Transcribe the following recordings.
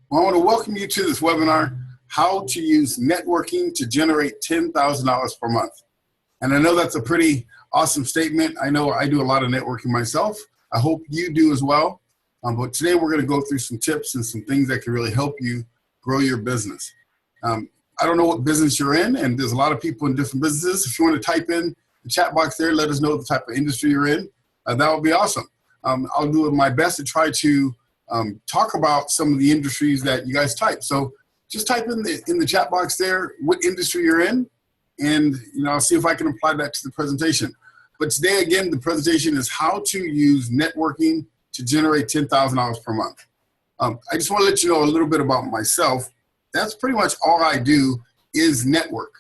Well, I want to welcome you to this webinar, How to Use Networking to Generate $10,000 per Month. And I know that's a pretty awesome statement. I know I do a lot of networking myself. I hope you do as well. But today we're going to go through some tips and some things that can really help you grow your business. I don't know what business you're in, and there's a lot of people in different businesses. If you want to type in the chat box there, let us know the type of industry you're in. That would be awesome. I'll do my best to try to talk about some of the industries that you guys type. So just type in the chat box there what industry you're in, and I'll see if I can apply that to the presentation. But today, again, the presentation is how to use networking to generate $10,000 per month. I just want to let you know a little bit about myself. That's pretty much all I do is network.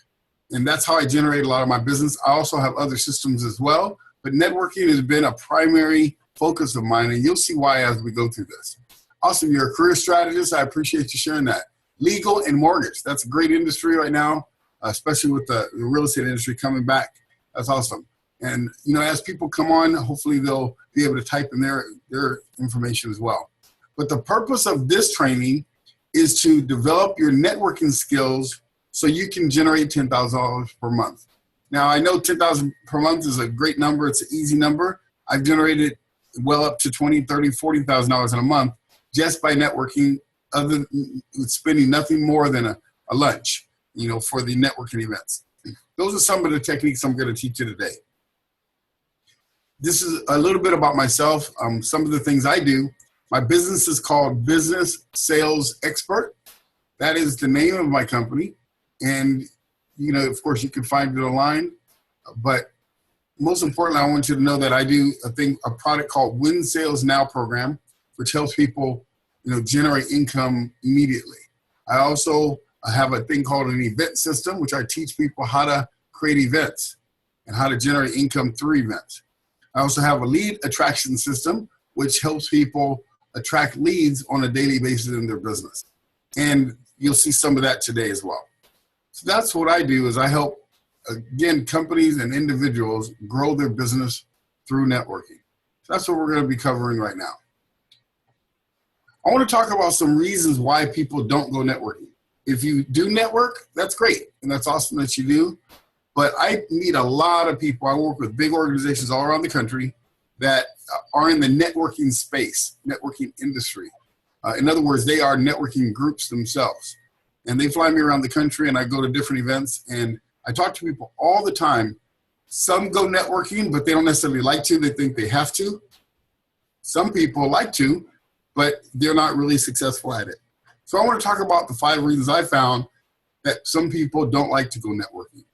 And that's how I generate a lot of my business. I also have other systems as well, but networking has been a primary focus of mine, and you'll see why as we go through this. Awesome, you're a career strategist. I appreciate you sharing that. Legal and mortgage, that's a great industry right now, especially with the real estate industry coming back. That's awesome. And as people come on, hopefully they'll be able to type in their information as well. But the purpose of this training is to develop your networking skills so you can generate $10,000 per month. Now, I know $10,000 per month is a great number. It's an easy number. I've generated well up to $20,000, $30,000, $40,000 in a month just by networking, other than spending nothing more than a lunch, for the networking events. Those are some of the techniques I'm going to teach you today. This is a little bit about myself, some of the things I do. My business is called Business Sales Expert. That is the name of my company. And, of course, you can find it online. But most importantly, I want you to know that I do a product called Win Sales Now program, which helps people, generate income immediately. I also have a thing called an event system, which I teach people how to create events and how to generate income through events. I also have a lead attraction system, which helps people attract leads on a daily basis in their business. And you'll see some of that today as well. So that's what I do, is I help, again, companies and individuals grow their business through networking. So that's what we're going to be covering right now. I want to talk about some reasons why people don't go networking. If you do network, that's great, and that's awesome that you do. But I meet a lot of people. I work with big organizations all around the country that are in the networking space, networking industry. In other words, they are networking groups themselves. And they fly me around the country, and I go to different events, and I talk to people all the time. Some go networking, but they don't necessarily like to. They think they have to. Some people like to, but they're not really successful at it. So I want to talk about the 5 reasons I found that some people don't like to go networking.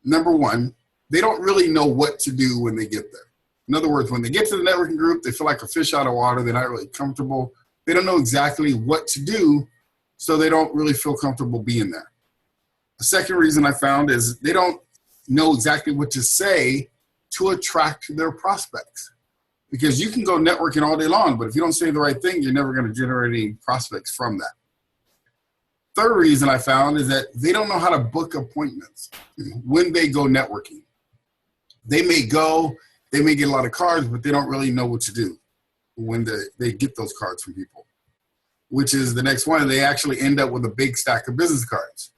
Number 1, they don't really know what to do when they get there. In other words, when they get to the networking group, they feel like a fish out of water. They're not really comfortable. They don't know exactly what to do, so they don't really feel comfortable being there. The second reason I found is they don't know exactly what to say to attract their prospects. Because you can go networking all day long, but if you don't say the right thing, you're never going to generate any prospects from that. Third reason I found is that they don't know how to book appointments when they go networking. They may go, they may get a lot of cards, but they don't really know what to do when they get those cards from people, which is the next one. They actually end up with a big stack of business cards.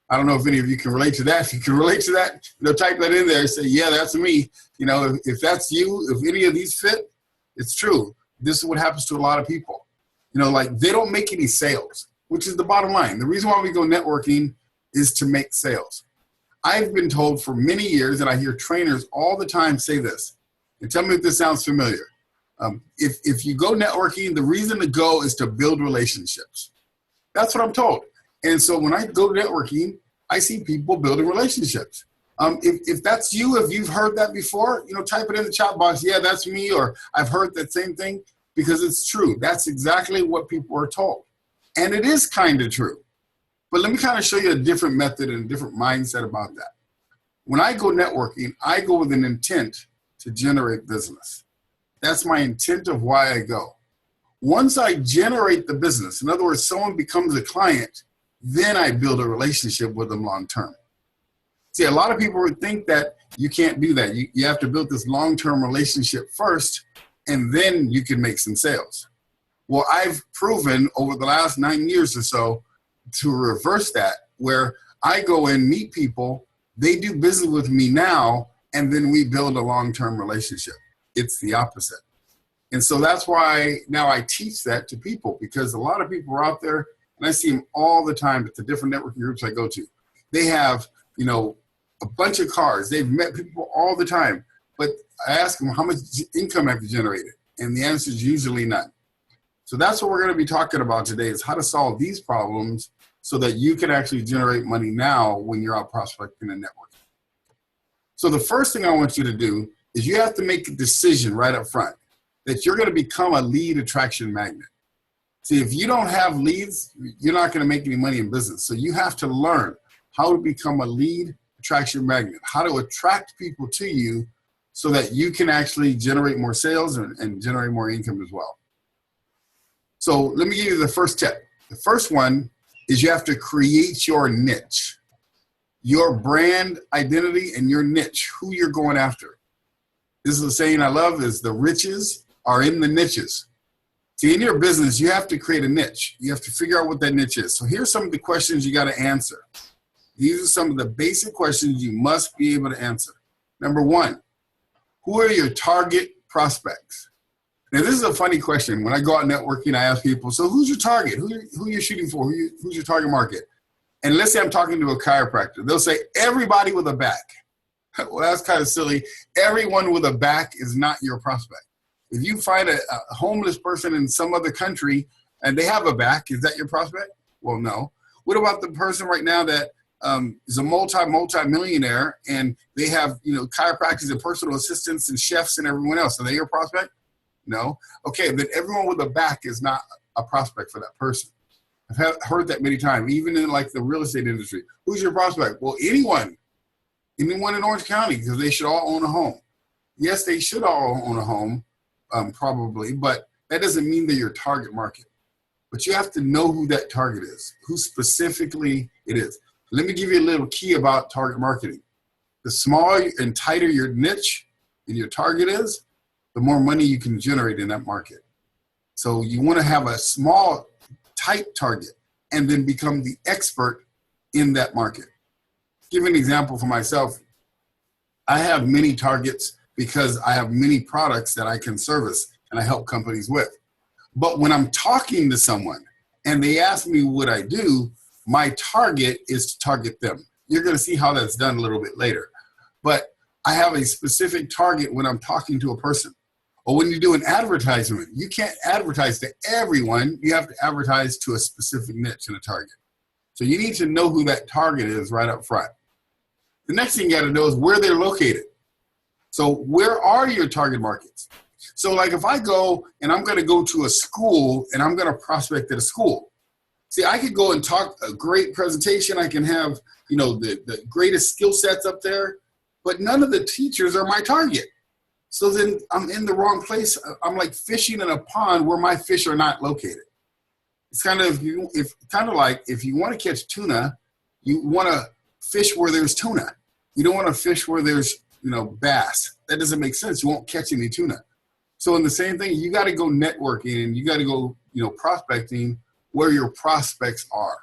I don't know if any of you can relate to that. If you can relate to that, type that in there and say, yeah, that's me. If that's you, if any of these fit, it's true. This is what happens to a lot of people. They don't make any sales, which is the bottom line. The reason why we go networking is to make sales. I've been told for many years, and I hear trainers all the time say this, and tell me if this sounds familiar. If you go networking, the reason to go is to build relationships. That's what I'm told. And so when I go networking, I see people building relationships. If that's you, if you've heard that before, type it in the chat box. Yeah, that's me, or I've heard that same thing, because it's true. That's exactly what people are told. And it is kind of true. But let me kind of show you a different method and a different mindset about that. When I go networking, I go with an intent to generate business. That's my intent of why I go. Once I generate the business, in other words, someone becomes a client, then I build a relationship with them long term. See, a lot of people would think that you can't do that. You have to build this long-term relationship first, and then you can make some sales. Well, I've proven over the last 9 years or so to reverse that, where I go and meet people, they do business with me now, and then we build a long-term relationship. It's the opposite. And so that's why now I teach that to people, because a lot of people are out there, and I see them all the time at the different networking groups I go to. They have, a bunch of cars. They've met people all the time. But I ask them, how much income have you generated? And the answer is usually none. So that's what we're going to be talking about today, is how to solve these problems so that you can actually generate money now when you're out prospecting and networking. So the first thing I want you to do is you have to make a decision right up front that you're going to become a lead attraction magnet. See, if you don't have leads, you're not going to make any money in business. So you have to learn how to become a lead attraction magnet, how to attract people to you so that you can actually generate more sales and generate more income as well. So let me give you the first tip. The first one is you have to create your niche, your brand identity and your niche, who you're going after. This is a saying I love, is the riches are in the niches. See, in your business, you have to create a niche. You have to figure out what that niche is. So here's some of the questions you got to answer. These are some of the basic questions you must be able to answer. Number one, who are your target prospects? Now, this is a funny question. When I go out networking, I ask people, so who's your target? Who you're shooting for? Who's your target market? And let's say I'm talking to a chiropractor. They'll say, everybody with a back. Well, that's kind of silly. Everyone with a back is not your prospect. If you find a homeless person in some other country and they have a back, is that your prospect? Well, no. What about the person right now that is a multi-millionaire and they have, chiropractors and personal assistants and chefs and everyone else? Are they your prospect? No. Okay, then everyone with a back is not a prospect for that person. I've heard that many times, even in like the real estate industry. Who's your prospect? Well, anyone in Orange County, because they should all own a home. Yes, they should all own a home, probably, but that doesn't mean they're your target market. But you have to know who that target is, who specifically it is. Let me give you a little key about target marketing. The smaller and tighter your niche and your target is, the more money you can generate in that market. So you want to have a small, tight target and then become the expert in that market. Give an example for myself. I have many targets because I have many products that I can service and I help companies with. But when I'm talking to someone and they ask me what I do, my target is to target them. You're going to see how that's done a little bit later. But I have a specific target when I'm talking to a person. Or when you do an advertisement, you can't advertise to everyone. You have to advertise to a specific niche and a target. So you need to know who that target is right up front. The next thing you got to know is where they're located. So where are your target markets? So like if I go and I'm going to go to a school and I'm going to prospect at a school. See, I could go and talk a great presentation. I can have, the greatest skill sets up there, but none of the teachers are my target. So then I'm in the wrong place. I'm like fishing in a pond where my fish are not located. It's kind of like if you want to catch tuna, you want to fish where there's tuna. You don't want to fish where there's, bass. That doesn't make sense. You won't catch any tuna. So in the same thing, you got to go networking and you got to go, prospecting where your prospects are.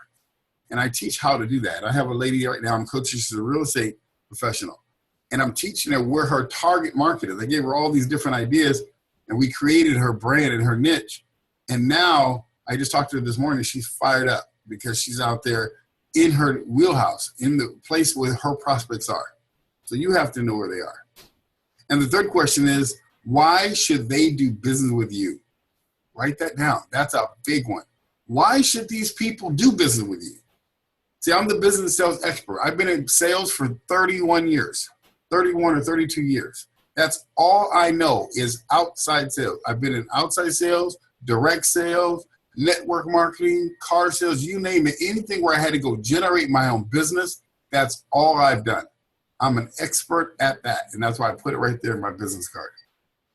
And I teach how to do that. I have a lady right now I'm coaching. She's a real estate professional. And I'm teaching her where her target market is. I gave her all these different ideas and we created her brand and her niche. And now I just talked to her this morning. She's fired up because she's out there in her wheelhouse, in the place where her prospects are. So you have to know where they are. And the third question is, why should they do business with you? Write that down. That's a big one. Why should these people do business with you? See, I'm the business sales expert. I've been in sales for 31 years, 31 or 32 years. That's all I know is outside sales. I've been in outside sales, direct sales, network marketing, car sales, you name it, anything where I had to go generate my own business, that's all I've done. I'm an expert at that, and that's why I put it right there in my business card.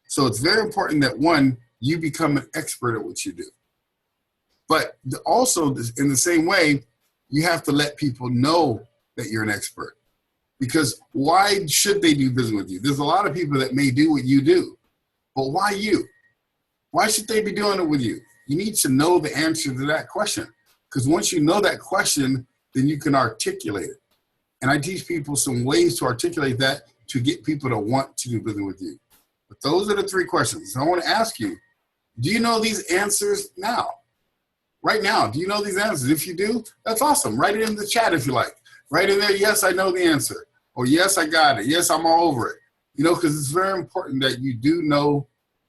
So it's very important that, one, you become an expert at what you do. But also, in the same way, you have to let people know that you're an expert. Because why should they do business with you? There's a lot of people that may do what you do, but why you? Why should they be doing it with you? you need to know the answer to that question. Because once you know that question, then you can articulate it. And I teach people some ways to articulate that to get people to want to do business with you. But those are the 3 questions. So I want to ask you, do you know these answers now? Right now, do you know these answers? If you do, that's awesome. Write it in the chat if you like. Write in there, yes, I know the answer. Or yes, I got it. Yes, I'm all over it. You know, because it's very important that you do know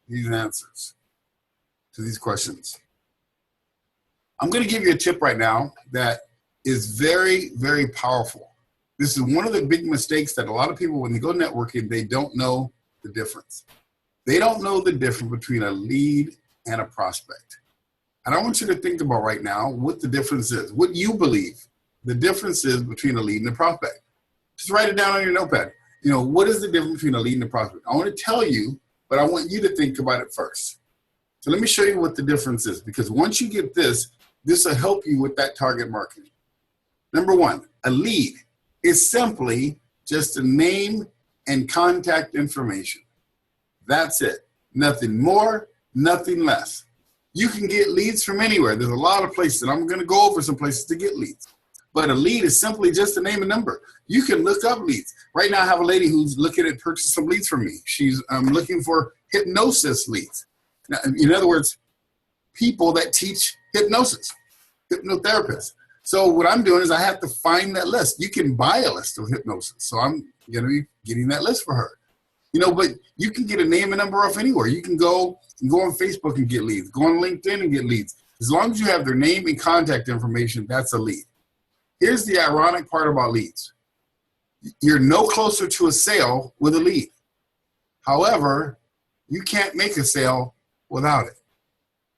these answers to these questions. I'm going to give you a tip right now that is very, very powerful. This is one of the big mistakes that a lot of people, when they go networking, they don't know the difference. They don't know the difference between a lead and a prospect. And I want you to think about right now what the difference is, what you believe the difference is between a lead and a prospect. Just write it down on your notepad. You know, what is the difference between a lead and a prospect? I want to tell you, but I want you to think about it first. So let me show you what the difference is, because once you get this, this will help you with that target marketing. Number 1, a lead is simply just a name and contact information. That's it. Nothing more, nothing less. You can get leads from anywhere. There's a lot of places, and I'm going to go over some places to get leads. But a lead is simply just a name and number. You can look up leads. Right now I have a lady who's looking at purchasing some leads from me. She's looking for hypnosis leads. Now, in other words, people that teach hypnosis, hypnotherapists. So what I'm doing is I have to find that list. You can buy a list of hypnosis. So I'm going to be getting that list for her. You know, but you can get a name and number off anywhere. You can go on Facebook and get leads. Go on LinkedIn and get leads. As long as you have their name and contact information, that's a lead. Here's the ironic part about leads. You're no closer to a sale with a lead. However, you can't make a sale without it.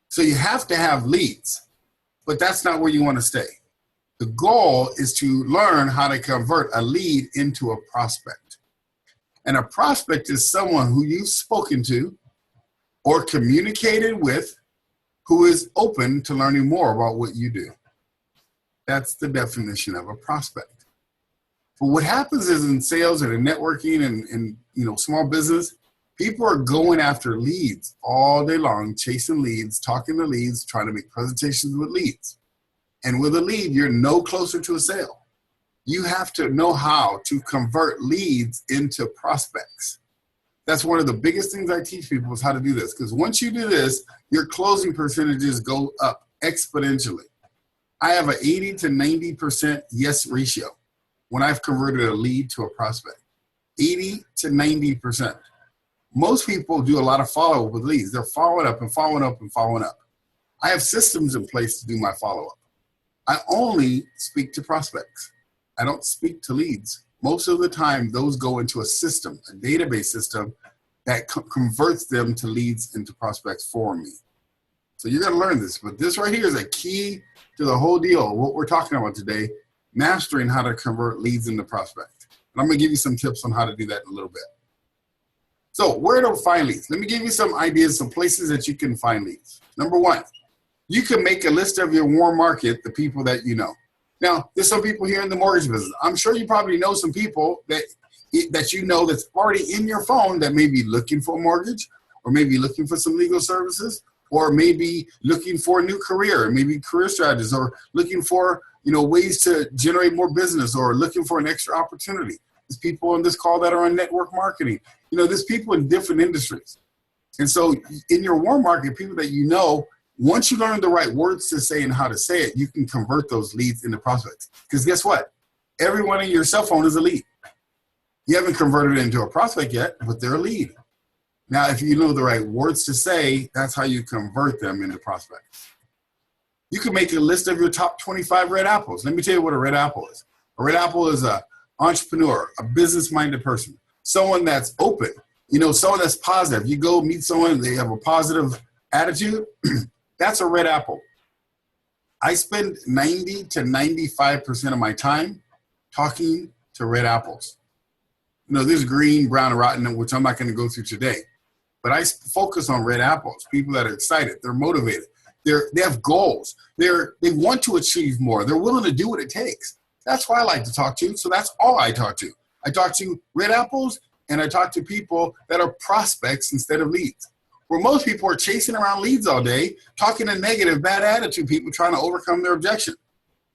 So you have to have leads, but that's not where you want to stay. The goal is to learn how to convert a lead into a prospect. And a prospect is someone who you've spoken to or communicated with who is open to learning more about what you do. That's the definition of a prospect. But what happens is in sales and in networking and small business, people are going after leads all day long, chasing leads, talking to leads, trying to make presentations with leads. And with a lead, you're no closer to a sale. You have to know how to convert leads into prospects. That's one of the biggest things I teach people is how to do this. Because once you do this, your closing percentages go up exponentially. I have an 80 to 90% yes ratio when I've converted a lead to a prospect. 80 to 90%. Most people do a lot of follow-up with leads. They're following up and following up and following up. I have systems in place to do my follow-up. I only speak to prospects. I don't speak to leads. Most of the time, those go into a system, a database system that converts them to leads into prospects for me. So you're going to learn this, but this right here is a key to the whole deal, what we're talking about today, mastering how to convert leads into prospects. And I'm going to give you some tips on how to do that in a little bit. So where to find leads? Let me give you some ideas, some places that you can find leads. Number 1, you can make a list of your warm market, the people that you know. Now, there's some people here in the mortgage business. I'm sure you probably know some people that you know that's already in your phone that may be looking for a mortgage, or maybe looking for some legal services, or maybe looking for a new career, maybe career strategies, or looking for ways to generate more business, or looking for an extra opportunity. There's people on this call that are on network marketing. There's people in different industries. And so in your warm market, people that you know, once you learn the right words to say and how to say it, you can convert those leads into prospects. Because guess what? Everyone in your cell phone is a lead. You haven't converted it into a prospect yet, but they're a lead. Now, if you know the right words to say, that's how you convert them into prospects. You can make a list of your top 25 red apples. Let me tell you what a red apple is. A red apple is an entrepreneur, a business-minded person, someone that's open, someone that's positive. You go meet someone and they have a positive attitude, that's a red apple. I spend 90 to 95% of my time talking to red apples. There's green, brown, and rotten, which I'm not going to go through today. But I focus on red apples, people that are excited, they're motivated, they have goals, they want to achieve more, they're willing to do what it takes. That's who I like to talk to, so that's all I talk to. I talk to red apples, and I talk to people that are prospects instead of leads. where most people are chasing around leads all day, talking to negative, bad attitude people trying to overcome their objection.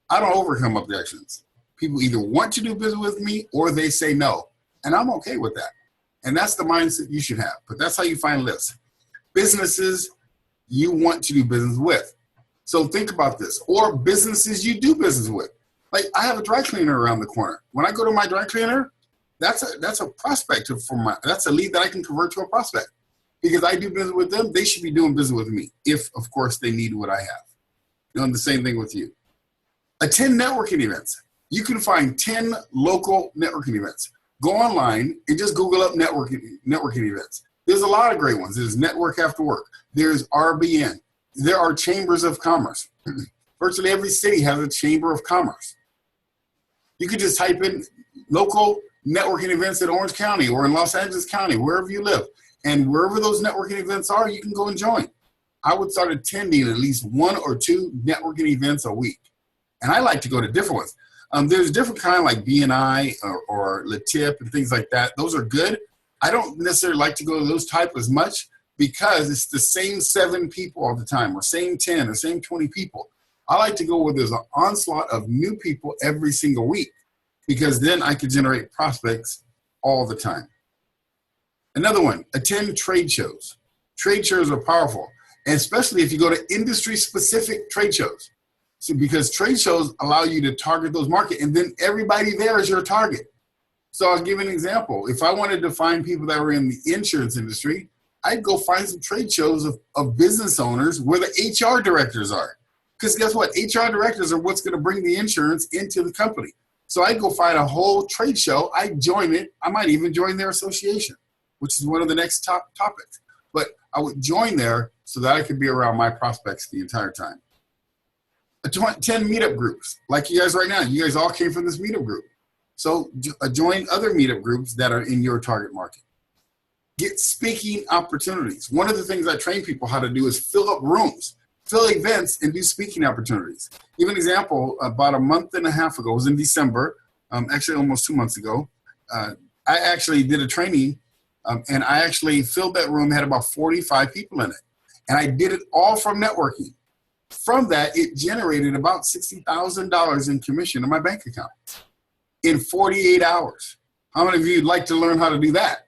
I don't overcome objections. People either want to do business with me or they say no. And I'm okay with that. And that's the mindset you should have. But that's how you find lists. Businesses you want to do business with. So think about this. Or businesses you do business with. Like I have a dry cleaner around the corner. When I go to my dry cleaner, that's a prospect that's a lead that I can convert to a prospect. Because I do business with them, they should be doing business with me. If, of course, they need what I have. The same thing with you. Attend networking events. You can find 10 local networking events. Go online and just Google up networking events. There's a lot of great ones. There's Network After Work. There's RBN. There are chambers of commerce. Virtually every city has a chamber of commerce. You could just type in local networking events in Orange County or in Los Angeles County, wherever you live. And wherever those networking events are, you can go and join. I would start attending at least 1 or 2 networking events a week. And I like to go to different ones. There's different kind like BNI or LaTip and things like that. Those are good. I don't necessarily like to go to those type as much because it's the same 7 people all the time or same 10 or same 20 people. I like to go where there's an onslaught of new people every single week because then I can generate prospects all the time. Another one, attend trade shows. Trade shows are powerful, and especially if you go to industry-specific trade shows. So because trade shows allow you to target those markets, and then everybody there is your target. So I'll give an example. If I wanted to find people that were in the insurance industry, I'd go find some trade shows of business owners where the HR directors are. Because guess what? HR directors are what's going to bring the insurance into the company. So I'd go find a whole trade show. I'd join it. I might even join their association, which is one of the next top topics. But I would join there so that I could be around my prospects the entire time. 10 meetup groups, like you guys right now. You guys all came from this meetup group. So join other meetup groups that are in your target market. Get speaking opportunities. One of the things I train people how to do is fill up rooms, fill events, and do speaking opportunities. Give an example, about a month and a half ago, it was in December, actually almost 2 months ago, I actually did a training and I actually filled that room, had about 45 people in it. And I did it all from networking. From that, it generated about $60,000 in commission in my bank account in 48 hours. How many of you would like to learn how to do that?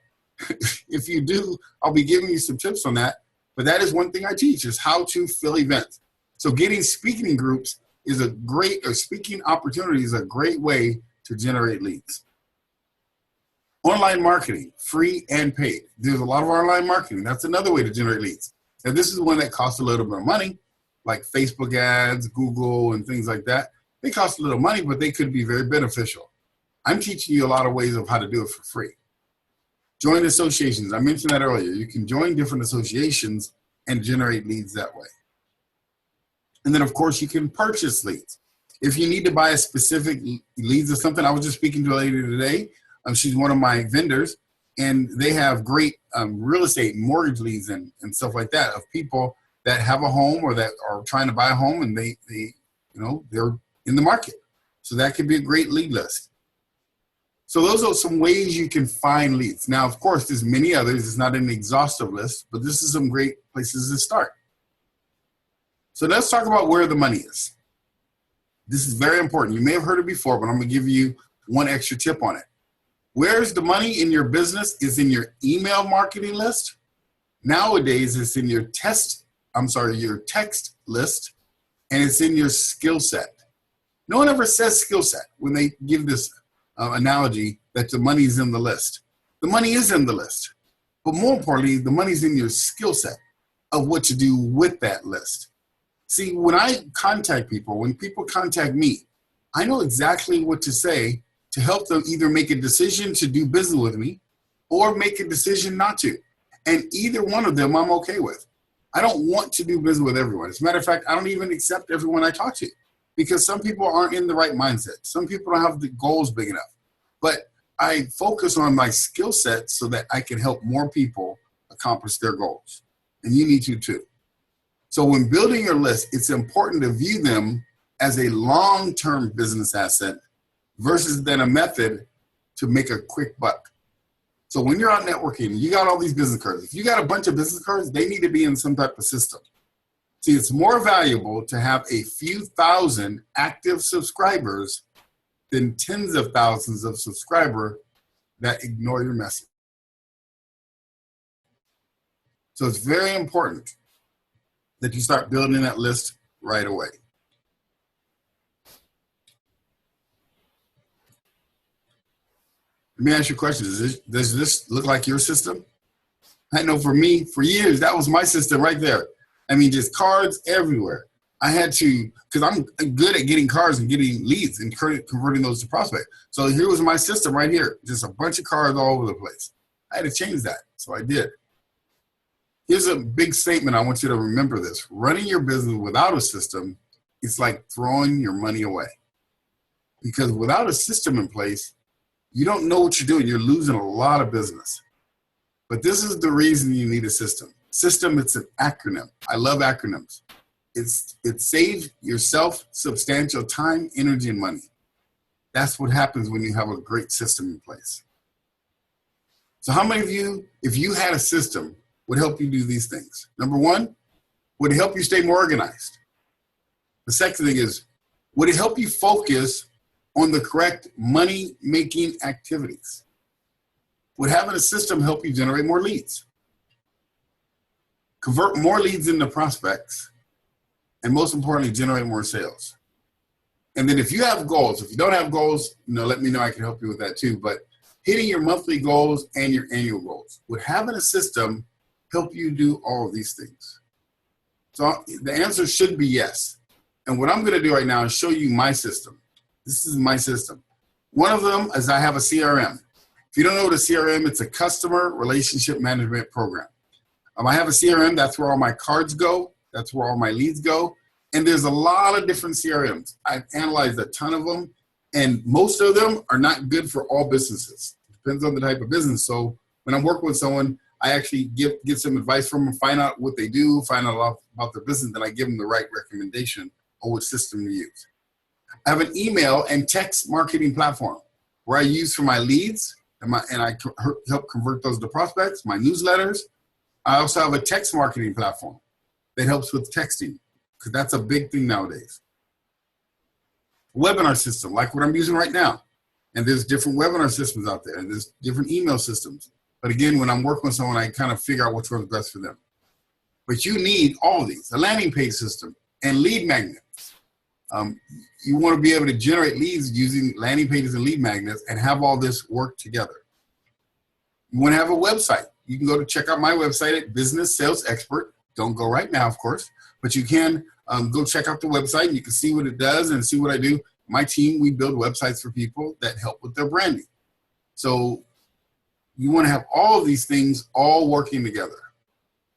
If you do, I'll be giving you some tips on that. But that is one thing I teach is how to fill events. So getting speaking groups is a great, or speaking opportunity is a great way to generate leads. Online marketing, free and paid. There's a lot of online marketing. That's another way to generate leads. And this is one that costs a little bit of money, like Facebook ads, Google, and things like that. They cost a little money, but they could be very beneficial. I'm teaching you a lot of ways of how to do it for free. Join associations. I mentioned that earlier. You can join different associations and generate leads that way. And then, of course, you can purchase leads. If you need to buy a specific leads or something, I was just speaking to a lady today. She's one of my vendors, and they have great real estate mortgage leads and stuff like that of people that have a home or that are trying to buy a home and they're in the market. So that could be a great lead list. So those are some ways you can find leads. Now, of course, there's many others. It's not an exhaustive list, but this is some great places to start. So let's talk about where the money is. This is very important. You may have heard it before, but I'm going to give you one extra tip on it. Where's the money in your business is in your email marketing list. Nowadays, it's in your text list, and it's in your skill set. No one ever says skill set when they give this analogy that the money is in the list. The money is in the list, but more importantly, the money's in your skill set of what to do with that list. See, when I contact people, when people contact me, I know exactly what to say to help them either make a decision to do business with me or make a decision not to. And either one of them I'm okay with. I don't want to do business with everyone. As a matter of fact, I don't even accept everyone I talk to because some people aren't in the right mindset. Some people don't have the goals big enough. But I focus on my skill set so that I can help more people accomplish their goals. And you need to too. So when building your list, it's important to view them as a long-term business asset versus then a method to make a quick buck. So when you're out networking, you got all these business cards. If you got a bunch of business cards, they need to be in some type of system. See, it's more valuable to have a few thousand active subscribers than tens of thousands of subscribers that ignore your message. So it's very important that you start building that list right away. Let me ask you a question. Does this look like your system? I know for me, for years, that was my system right there. I mean, just cards everywhere. I had to, because I'm good at getting cards and getting leads and converting those to prospect. So here was my system right here. Just a bunch of cards all over the place. I had to change that, so I did. Here's a big statement. I want you to remember this. Running your business without a system, it's like throwing your money away. Because without a system in place, you don't know what you're doing. You're losing a lot of business. But this is the reason you need a system. System, it's an acronym. I love acronyms. It saves yourself substantial time, energy, and money. That's what happens when you have a great system in place. So how many of you, if you had a system, would help you do these things? Number one, would it help you stay more organized? The second thing is, would it help you focus on the correct money-making activities? Would having a system help you generate more leads? Convert more leads into prospects, and most importantly, generate more sales. And then if you have goals, if you don't have goals, let me know. I can help you with that too. But hitting your monthly goals and your annual goals, would having a system help you do all of these things? So the answer should be yes. And what I'm going to do right now is show you my system. This is my system. One of them is I have a CRM. If you don't know what a CRM, it's a customer relationship management program. I have a CRM. That's where all my cards go. That's where all my leads go. And there's a lot of different CRMs. I've analyzed a ton of them, and most of them are not good for all businesses. It depends on the type of business. So when I'm working with someone, I actually get some advice from them, find out what they do, find out a lot about their business, then I give them the right recommendation on which system to use. I have an email and text marketing platform where I use for my leads, and I help convert those to prospects, my newsletters. I also have a text marketing platform that helps with texting, because that's a big thing nowadays. Webinar system, like what I'm using right now. And there's different webinar systems out there, and there's different email systems. But again, when I'm working with someone, I kind of figure out which one's best for them. But you need all of these, a landing page system and lead magnets. You want to be able to generate leads using landing pages and lead magnets and have all this work together. You want to have a website. You can go to check out my website at Business Sales Expert. Don't go right now, of course, but you can go check out the website and you can see what it does and see what I do. My team, we build websites for people that help with their branding. So you want to have all of these things all working together.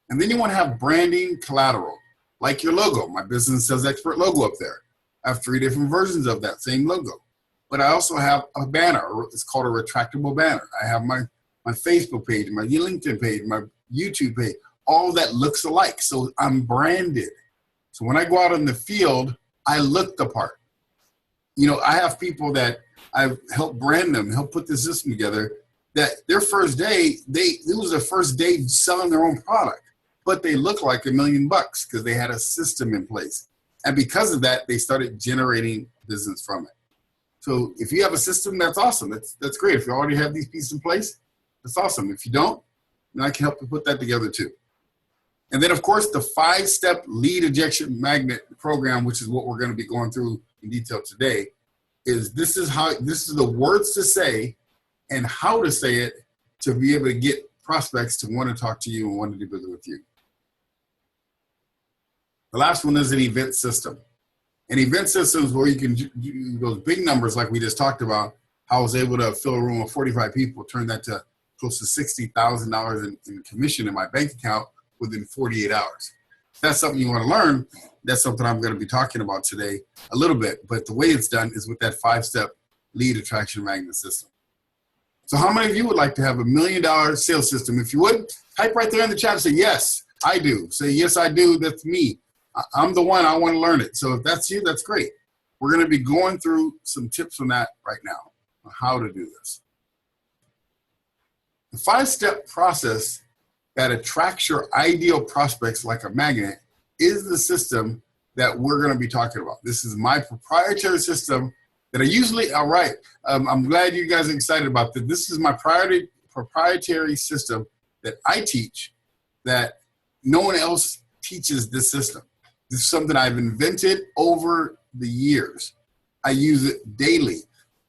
And then you want to have branding collateral, like your logo, my Business Sales Expert logo up there. I have 3 different versions of that same logo. But I also have a banner. It's called a retractable banner. I have my Facebook page, my LinkedIn page, my YouTube page, all that looks alike. So I'm branded. So when I go out in the field, I look the part. I have people that I've helped brand them, help put the system together, that their first day, it was their first day selling their own product, but they look like $1 million because they had a system in place. And because of that, they started generating business from it. So if you have a system, that's awesome. That's great. If you already have these pieces in place, that's awesome. If you don't, then I can help you put that together too. And then, of course, the 5-step lead ejection magnet program, which is what we're going to be going through in detail today, this is the words to say and how to say it to be able to get prospects to want to talk to you and want to do business with you. The last one is an event system. An event system is where you can do those big numbers like we just talked about. How I was able to fill a room of 45 people, turn that to close to $60,000 in commission in my bank account within 48 hours. If that's something you want to learn, that's something I'm going to be talking about today a little bit. But the way it's done is with that 5-step lead attraction magnet system. So how many of you would like to have $1 million sales system? If you would, type right there in the chat and say, yes, I do. Say, yes, I do. That's me. I'm the one. I want to learn it. So if that's you, that's great. We're going to be going through some tips on that right now, on how to do this. The 5-step process that attracts your ideal prospects like a magnet is the system that we're going to be talking about. This is my proprietary system that I usually, all right, I'm glad you guys are excited about this. This is my proprietary system that I teach, that no one else teaches this system. This is something I've invented over the years. I use it daily.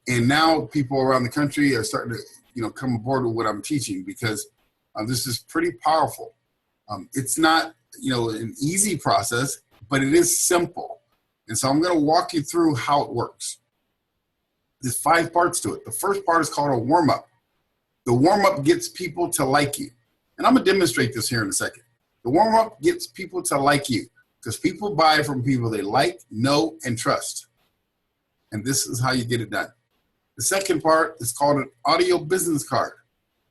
And now people around the country are starting to, come aboard with what I'm teaching, because this is pretty powerful. It's not, an easy process, but it is simple. And so I'm going to walk you through how it works. There's 5 parts to it. The first part is called a warm-up. The warm-up gets people to like you. And I'm going to demonstrate this here in a second. The warm-up gets people to like you because people buy from people they like, know, and trust. And this is how you get it done. The second part is called an audio business card.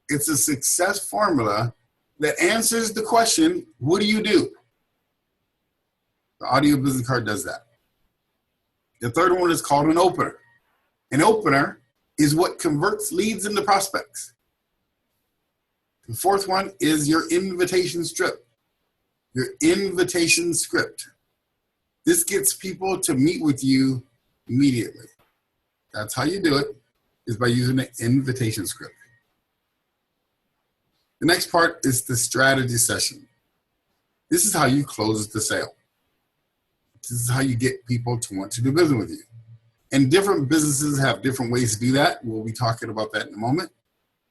It's a success formula that answers the question, what do you do? The audio business card does that. The third one is called an opener. An opener is what converts leads into prospects. The fourth one is your invitation strip. Your invitation script. This gets people to meet with you immediately. That's how you do it, is by using an invitation script. The next part is the strategy session. This is how you close the sale. This is how you get people to want to do business with you. And different businesses have different ways to do that. We'll be talking about that in a moment.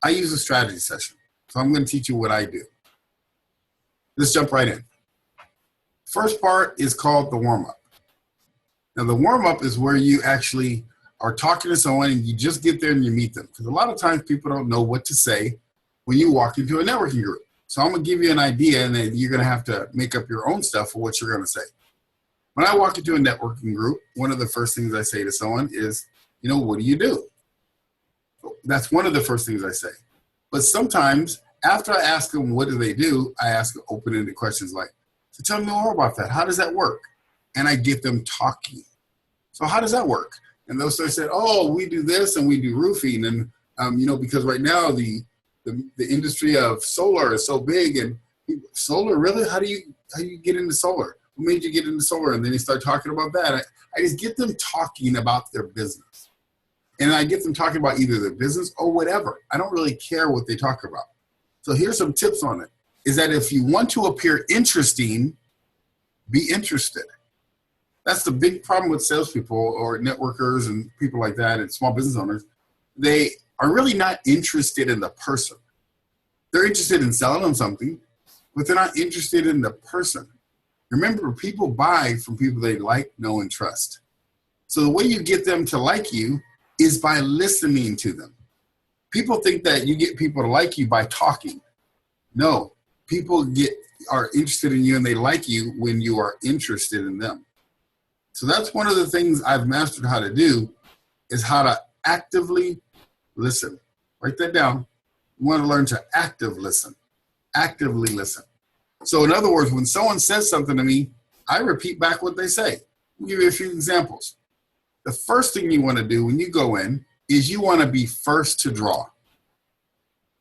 I use a strategy session. So I'm going to teach you what I do. Let's jump right in. First part is called the warm-up. Now the warm-up is where you actually are talking to someone and you just get there and you meet them. Because a lot of times people don't know what to say when you walk into a networking group. So I'm going to give you an idea, and then you're going to have to make up your own stuff for what you're going to say. When I walk into a networking group, one of the first things I say to someone is, what do you do? That's one of the first things I say. But sometimes after I ask them what do they do, I ask open-ended questions like, so tell me more about that. How does that work? And I get them talking. So how does that work? And they'll start saying, oh, we do this and we do roofing. And, because right now the industry of solar is so big, and solar, really? How do you get into solar? What made you get into solar? And then you start talking about that. I just get them talking about their business. And I get them talking about either their business or whatever. I don't really care what they talk about. So here's some tips on it, is that if you want to appear interesting, be interested. That's the big problem with salespeople or networkers and people like that and small business owners. They are really not interested in the person. They're interested in selling them something, but they're not interested in the person. Remember, people buy from people they like, know, and trust. So the way you get them to like you is by listening to them. People think that you get people to like you by talking. No, people are interested in you and they like you when you are interested in them. So that's one of the things I've mastered how to do, is how to actively listen. Write that down. You want to learn to actively listen. So in other words, when someone says something to me, I repeat back what they say. I'll give you a few examples. The first thing you want to do when you go in is you want to be first to draw.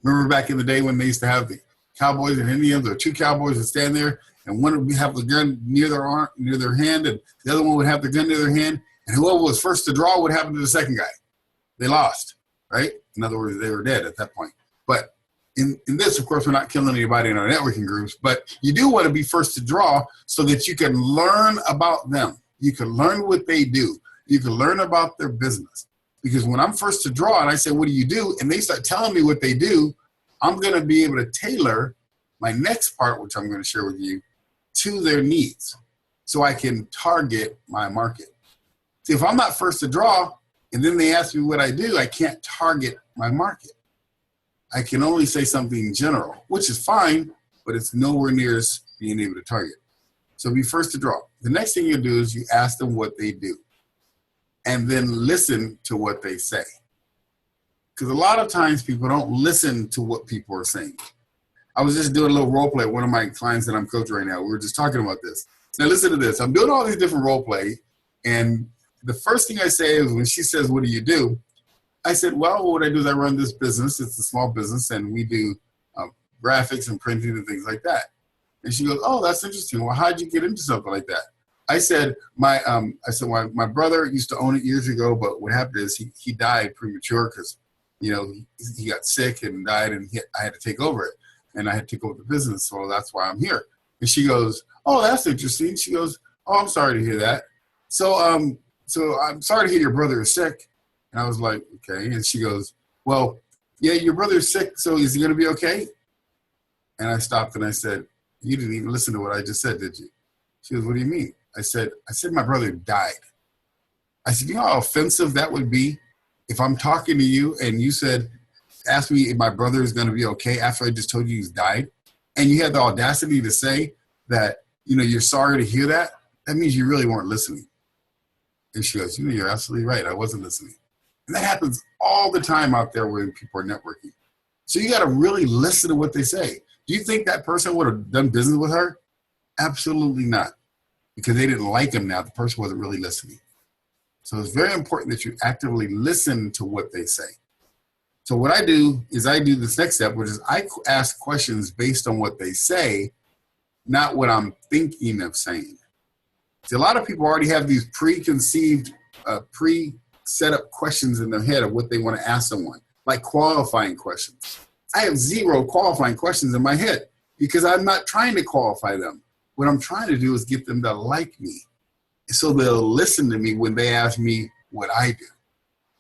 Remember back in the day when they used to have the cowboys and Indians, or 2 cowboys would stand there, and one would have the gun near their hand, and the other one would have the gun near their hand, and whoever was first to draw would happen to the second guy. They lost, right? In other words, they were dead at that point. But in this, of course, we're not killing anybody in our networking groups, but you do want to be first to draw so that you can learn about them. You can learn what they do. You can learn about their business. Because when I'm first to draw and I say, what do you do? And they start telling me what they do, I'm going to be able to tailor my next part, which I'm going to share with you, to their needs so I can target my market. See, if I'm not first to draw and then they ask me what I do, I can't target my market. I can only say something general, which is fine, but it's nowhere near as being able to target. So be first to draw. The next thing you do is you ask them what they do and then listen to what they say. Because a lot of times people don't listen to what people are saying. I was just doing a little role play with one of my clients that I'm coaching right now. We were just talking about this. Now listen to this. I'm doing all these different role play, and the first thing I say is when she says, what do you do? I said, well, what I do is I run this business. It's a small business, and we do graphics and printing and things like that. And she goes, oh, that's interesting. Well, how'd you get into something like that? I said, my brother used to own it years ago, but what happened is he died premature because, you know, he got sick and died, and I had to take over it, and I had to take over the business. So that's why I'm here. And she goes, oh, that's interesting. She goes, oh, I'm sorry to hear that. So I'm sorry to hear your brother is sick. And I was like, okay. And she goes, well, yeah, your brother's sick, so is he going to be okay? And I stopped and I said, you didn't even listen to what I just said, did you? She goes, what do you mean? I said, my brother died. I said, you know how offensive that would be if I'm talking to you and you said, ask me if my brother is going to be okay after I just told you he's died. And you had the audacity to say that, you know, you're sorry to hear that. That means you really weren't listening. And she goes, you know, you're absolutely right. I wasn't listening. And that happens all the time out there when people are networking. So you got to really listen to what they say. Do you think that person would have done business with her? Absolutely not. Because they didn't like him now. The person wasn't really listening. So it's very important that you actively listen to what they say. So what I do is I do this next step, which is I ask questions based on what they say, not what I'm thinking of saying. See, a lot of people already have these preconceived, pre-set up questions in their head of what they want to ask someone, like qualifying questions. I have 0 qualifying questions in my head because I'm not trying to qualify them. What I'm trying to do is get them to like me so they'll listen to me when they ask me what I do.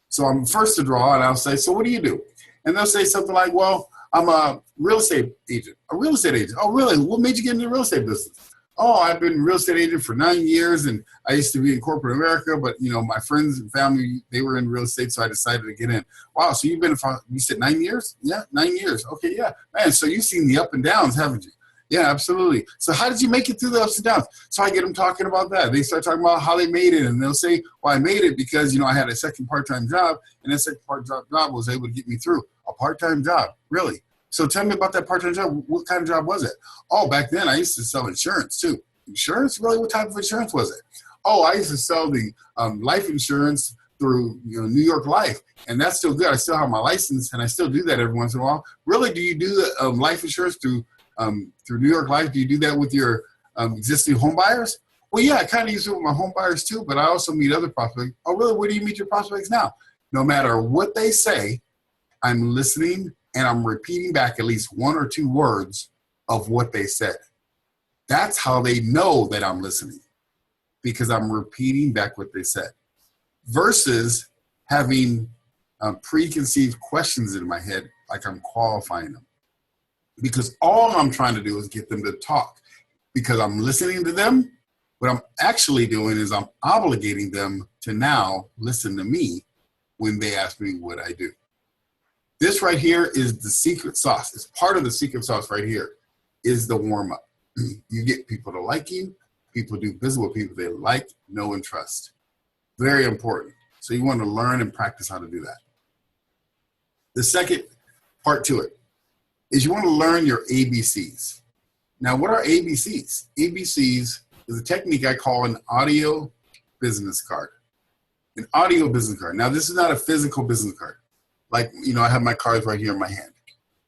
So I'm first to draw, and I'll say, so what do you do? And they'll say something like, well, I'm a real estate agent. A real estate agent. Oh, really? What made you get into the real estate business? Oh, I've been a real estate agent for 9 years, and I used to be in corporate America, but, you know, my friends and family, they were in real estate, so I decided to get in. Wow, so you've been, you said 9 years? Yeah, 9 years. Okay, yeah. Man, so you've seen the up and downs, haven't you? Yeah, absolutely. So how did you make it through the ups and downs? So I get them talking about that. They start talking about how they made it, and they'll say, well, I made it because, you know, I had a second part-time job, and that second part-time job was able to get me through. A part-time job, really? So tell me about that part-time job. What kind of job was it? Oh, back then I used to sell insurance too. Insurance? Really? What type of insurance was it? Oh, I used to sell the life insurance through, you know, New York Life, and that's still good. I still have my license, and I still do that every once in a while. Really? Do you do the life insurance through New York Life? Do you do that with your existing home buyers? Well, yeah, I kind of use it with my home buyers too, but I also meet other prospects. Oh, really? Where do you meet your prospects now? No matter what they say, I'm listening and I'm repeating back at least 1 or 2 words of what they said. That's how they know that I'm listening, because I'm repeating back what they said, versus having preconceived questions in my head, like I'm qualifying them. Because all I'm trying to do is get them to talk, because I'm listening to them. What I'm actually doing is I'm obligating them to now listen to me when they ask me what I do. This right here is the secret sauce. It's part of the secret sauce right here is the warm up. You get people to like you. People do business with people they like, know, and trust. Very important. So you want to learn and practice how to do that. The second part to it is you want to learn your ABCs. Now, what are ABCs? ABCs is a technique I call an audio business card. An audio business card. Now, this is not a physical business card. Like, you know, I have my cards right here in my hand.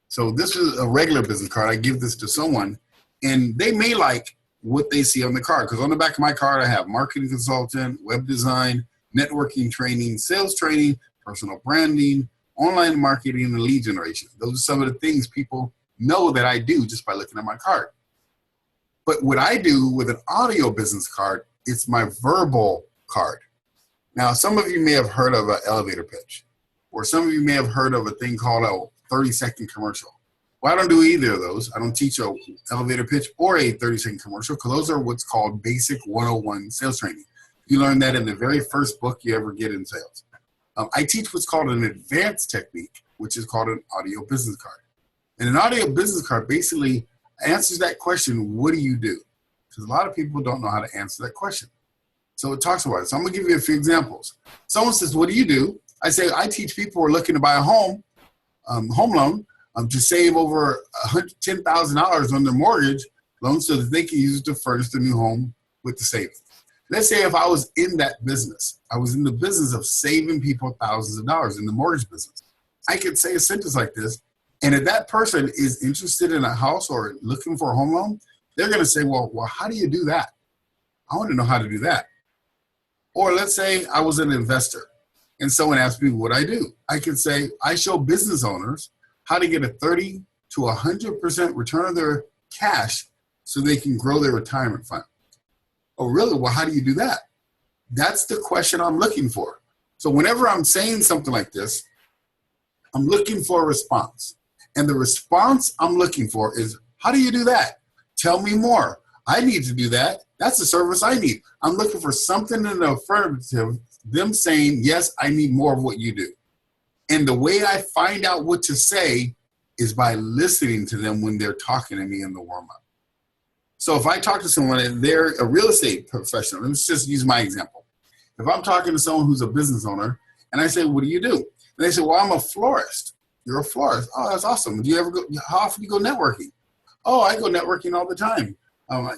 So this is a regular business card. I give this to someone, and they may like what they see on the card, because on the back of my card, I have marketing consultant, web design, networking training, sales training, personal branding, online marketing, and lead generation. Those are some of the things people know that I do just by looking at my card. But what I do with an audio business card, it's my verbal card. Now, some of you may have heard of an elevator pitch, or some of you may have heard of a thing called a 30-second commercial. Well, I don't do either of those. I don't teach an elevator pitch or a 30-second commercial, because those are what's called basic 101 sales training. You learn that in the very first book you ever get in sales. I teach what's called an advanced technique, which is called an audio business card. And an audio business card basically answers that question, what do you do? Because a lot of people don't know how to answer that question. So it talks about it. So I'm going to give you a few examples. Someone says, what do you do? I say, I teach people who are looking to buy a home loan, to save over $10,000 on their mortgage loan so that they can use it to furnish the new home with the savings. Let's say if I was in that business, I was in the business of saving people thousands of dollars in the mortgage business. I could say a sentence like this, and if that person is interested in a house or looking for a home loan, they're going to say, well, how do you do that? I want to know how to do that. Or let's say I was an investor and someone asked me what I do. I could say, I show business owners how to get a 30 to 100% return of their cash so they can grow their retirement fund. Oh, really? Well, how do you do that? That's the question I'm looking for. So whenever I'm saying something like this, I'm looking for a response. And the response I'm looking for is, how do you do that? Tell me more. I need to do that. That's the service I need. I'm looking for something in the affirmative, them saying, yes, I need more of what you do. And the way I find out what to say is by listening to them when they're talking to me in the warm-up. So if I talk to someone and they're a real estate professional, let's just use my example. If I'm talking to someone who's a business owner and I say, what do you do? And they say, well, I'm a florist. You're a florist. Oh, that's awesome. Do you ever go, how often do you go networking? Oh, I go networking all the time.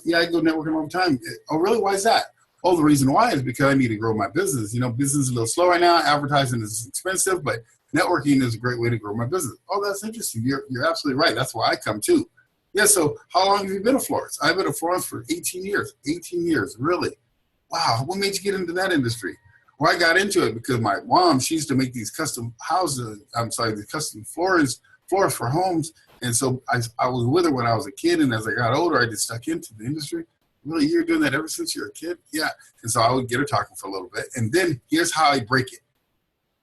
Yeah, I go networking all the time. Oh, really? Why is that? Oh, the reason why is because I need to grow my business. You know, business is a little slow right now. Advertising is expensive, but networking is a great way to grow my business. Oh, that's interesting. You're absolutely right. That's why I come too. Yeah, so how long have you been a florist? I've been a florist for 18 years. 18 years, really? Wow, what made you get into that industry? Well, I got into it because my mom, she used to make these custom the custom floors for homes. And so I was with her when I was a kid, and as I got older, I just stuck into the industry. Really, you're doing that ever since you're a kid? Yeah. And so I would get her talking for a little bit. And then here's how I break it.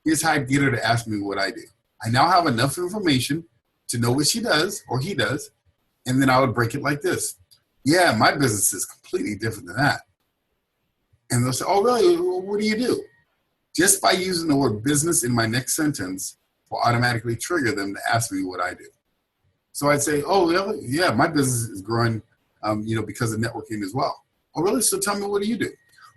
Here's how I get her to ask me what I do. I now have enough information to know what she does or he does. And then I would break it like this. Yeah, my business is completely different than that. And they'll say, oh, really? Well, what do you do? Just by using the word business in my next sentence will automatically trigger them to ask me what I do. So I'd say, oh, really? Yeah, my business is growing, because of networking as well. Oh, really? So tell me, what do you do?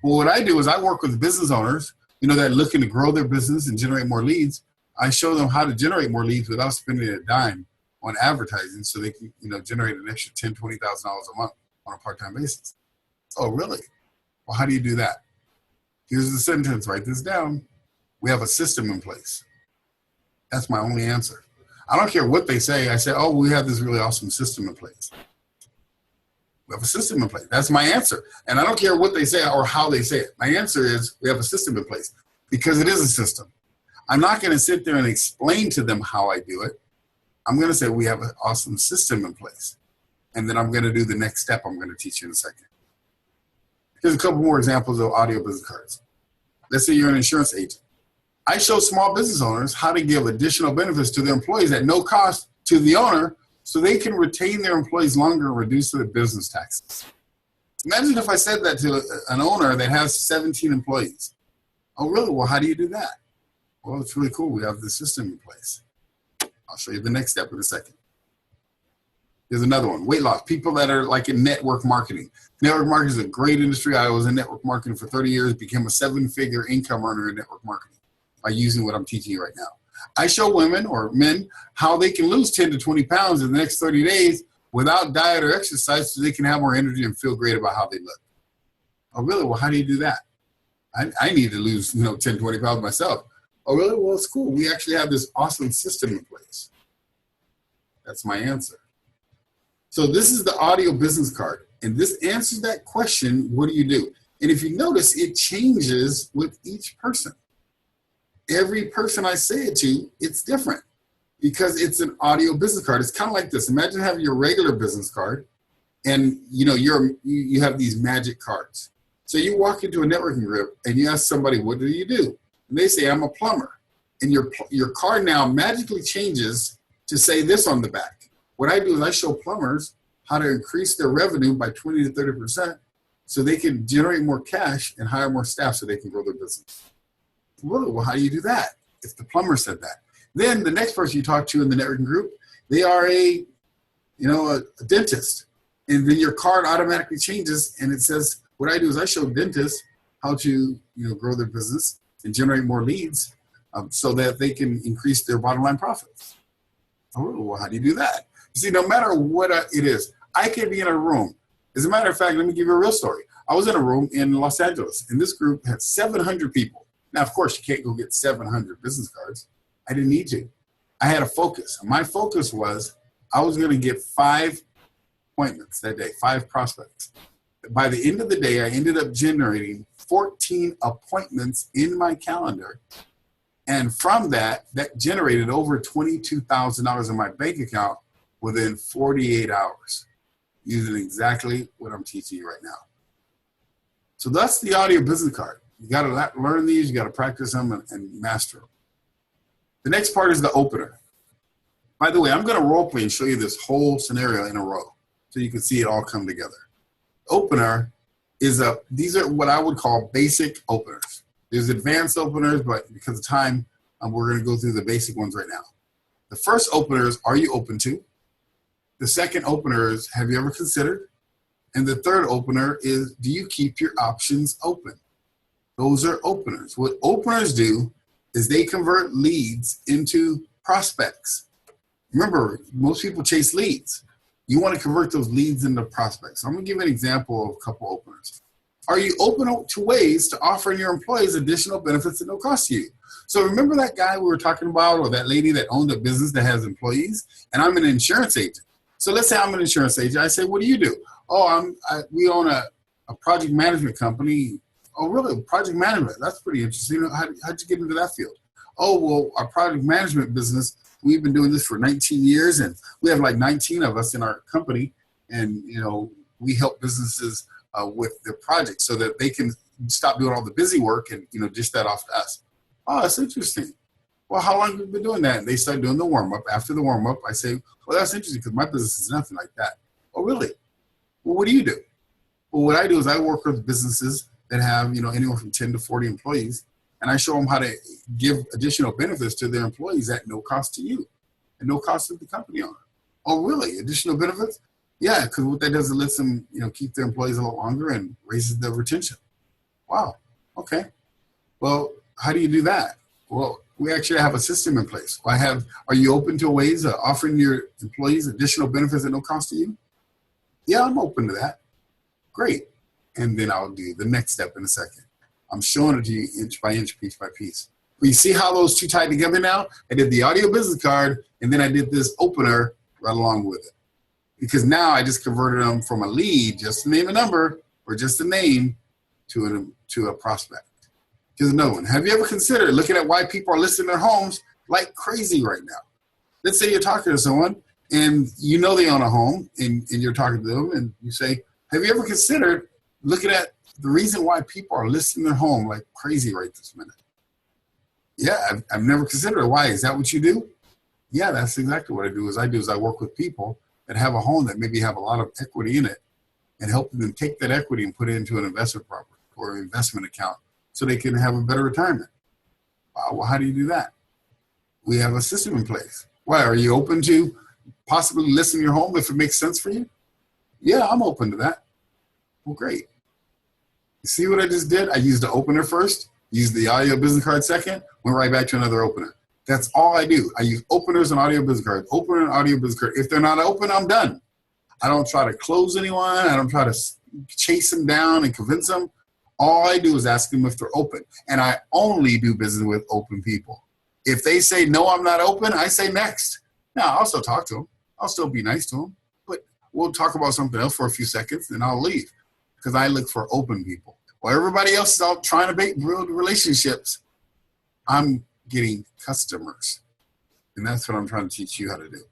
Well, what I do is I work with business owners, that are looking to grow their business and generate more leads. I show them how to generate more leads without spending a dime on advertising, so they can, generate an extra $10,000, $20,000 a month on a part-time basis. Oh, really? Well, how do you do that? Here's the sentence. Write this down. We have a system in place. That's my only answer. I don't care what they say. I say, oh, we have this really awesome system in place. We have a system in place. That's my answer. And I don't care what they say or how they say it. My answer is we have a system in place because it is a system. I'm not going to sit there and explain to them how I do it. I'm going to say we have an awesome system in place. And then I'm going to do the next step I'm going to teach you in a second. Here's a couple more examples of audio business cards. Let's say you're an insurance agent. I show small business owners how to give additional benefits to their employees at no cost to the owner so they can retain their employees longer and reduce their business taxes. Imagine if I said that to an owner that has 17 employees. Oh, really? Well, how do you do that? Well, it's really cool. We have the system in place. I'll show you the next step in a second. Here's another one, weight loss. People that are like in network marketing. Network marketing is a great industry. I was in network marketing for 30 years, became a 7-figure income earner in network marketing by using what I'm teaching you right now. I show women or men how they can lose 10 to 20 pounds in the next 30 days without diet or exercise so they can have more energy and feel great about how they look. Oh, really? Well, how do you do that? I need to lose 10, 20 pounds myself. Oh, really? Well, it's cool. We actually have this awesome system in place. That's my answer. So this is the audio business card. And this answers that question, what do you do? And if you notice, it changes with each person. Every person I say it to, it's different because it's an audio business card. It's kind of like this. Imagine having your regular business card and you have these magic cards. So you walk into a networking group and you ask somebody, what do you do? And they say, I'm a plumber. And your card now magically changes to say this on the back. What I do is I show plumbers how to increase their revenue by 20 to 30% so they can generate more cash and hire more staff so they can grow their business. Really? Well, how do you do that? If the plumber said that. Then the next person you talk to in the networking group, they are a dentist. And then your card automatically changes and it says, what I do is I show dentists how to grow their business and generate more leads so that they can increase their bottom line profits. Oh, well, how do you do that? You see, no matter what it is, I can be in a room. As a matter of fact, let me give you a real story. I was in a room in Los Angeles, and this group had 700 people. Now, of course, you can't go get 700 business cards. I didn't need to. I had a focus. My focus was I was going to get 5 appointments that day, 5 prospects. By the end of the day, I ended up generating 14 appointments in my calendar. And from that generated over $22,000 in my bank account within 48 hours, using exactly what I'm teaching you right now. So that's the audio business card. You got to learn these, you got to practice them and master them. The next part is the opener. By the way, I'm going to role play and show you this whole scenario in a row so you can see it all come together. Opener these are what I would call basic openers. There's advanced openers, but because of time, we're going to go through the basic ones right now. The first opener is, are you open to? The second opener is, have you ever considered? And the third opener is, do you keep your options open? Those are openers. What openers do is they convert leads into prospects. Remember, most people chase leads. You want to convert those leads into prospects. So I'm going to give an example of a couple openers. Are you open to ways to offer your employees additional benefits at no cost to you? So remember that guy we were talking about, or that lady that owned a business that has employees, and I'm an insurance agent. So let's say I'm an insurance agent. I say, what do you do? Oh, we own a project management company. Oh, really? Project management. That's pretty interesting. How'd you get into that field? Oh, well, our project management business, we've been doing this for 19 years, and we have like 19 of us in our company. And, we help businesses with their projects so that they can stop doing all the busy work and, dish that off to us. Oh, that's interesting. Well, how long have you been doing that? And they start doing the warm-up. After the warm-up, I say, well, that's interesting because my business is nothing like that. Oh, really? Well, what do you do? Well, what I do is I work with businesses that have, anywhere from 10 to 40 employees, and I show them how to give additional benefits to their employees at no cost to you and no cost to the company owner. Oh, really? Additional benefits? Yeah, because what that does, it lets them, keep their employees a little longer and raises their retention. Wow. Okay. Well, how do you do that? Well, we actually have a system in place. Are you open to ways of offering your employees additional benefits at no cost to you? Yeah, I'm open to that. Great. And then I'll do the next step in a second. I'm showing it to you inch by inch, piece by piece. But you see how those two tie together now? I did the audio business card, and then I did this opener right along with it. Because now I just converted them from a lead, just to name a number, or just a name, to a prospect. Here's another one. Have you ever considered looking at why people are listing their homes like crazy right now? Let's say you're talking to someone, and they own a home, and you're talking to them, and you say, have you ever considered looking at the reason why people are listing their home like crazy right this minute? Yeah, I've never considered it. Why? Is that what you do? Yeah, that's exactly what I do. I work with people that have a home that maybe have a lot of equity in it and help them take that equity and put it into an investment property or investment account so they can have a better retirement. Well, how do you do that? We have a system in place. Why? Are you open to possibly listing your home if it makes sense for you? Yeah, I'm open to that. Well, great. You see what I just did? I used the opener first, used the audio business card second, went right back to another opener. That's all I do. I use openers and audio business cards. Opener and audio business card. If they're not open, I'm done. I don't try to close anyone. I don't try to chase them down and convince them. All I do is ask them if they're open. And I only do business with open people. If they say, no, I'm not open, I say next. Now, I'll still talk to them. I'll still be nice to them. But we'll talk about something else for a few seconds, and I'll leave. Because I look for open people. While everybody else is out trying to build relationships, I'm getting customers. And that's what I'm trying to teach you how to do.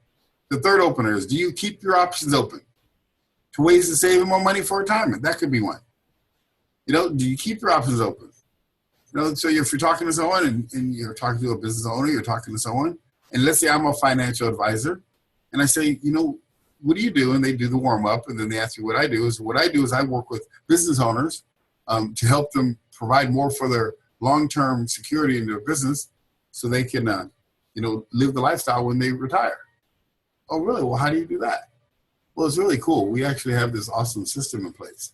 The third opener is, do you keep your options open to ways to save more money for retirement? That could be one. Do you keep your options open? So if you're talking to someone and you're talking to a business owner, you're talking to someone, and let's say I'm a financial advisor, and I say, what do you do? And they do the warm up, and then they ask me what I do. What I do is I work with business owners to help them provide more for their long-term security in their business so they can, live the lifestyle when they retire. Oh, really? Well, how do you do that? Well, it's really cool. We actually have this awesome system in place.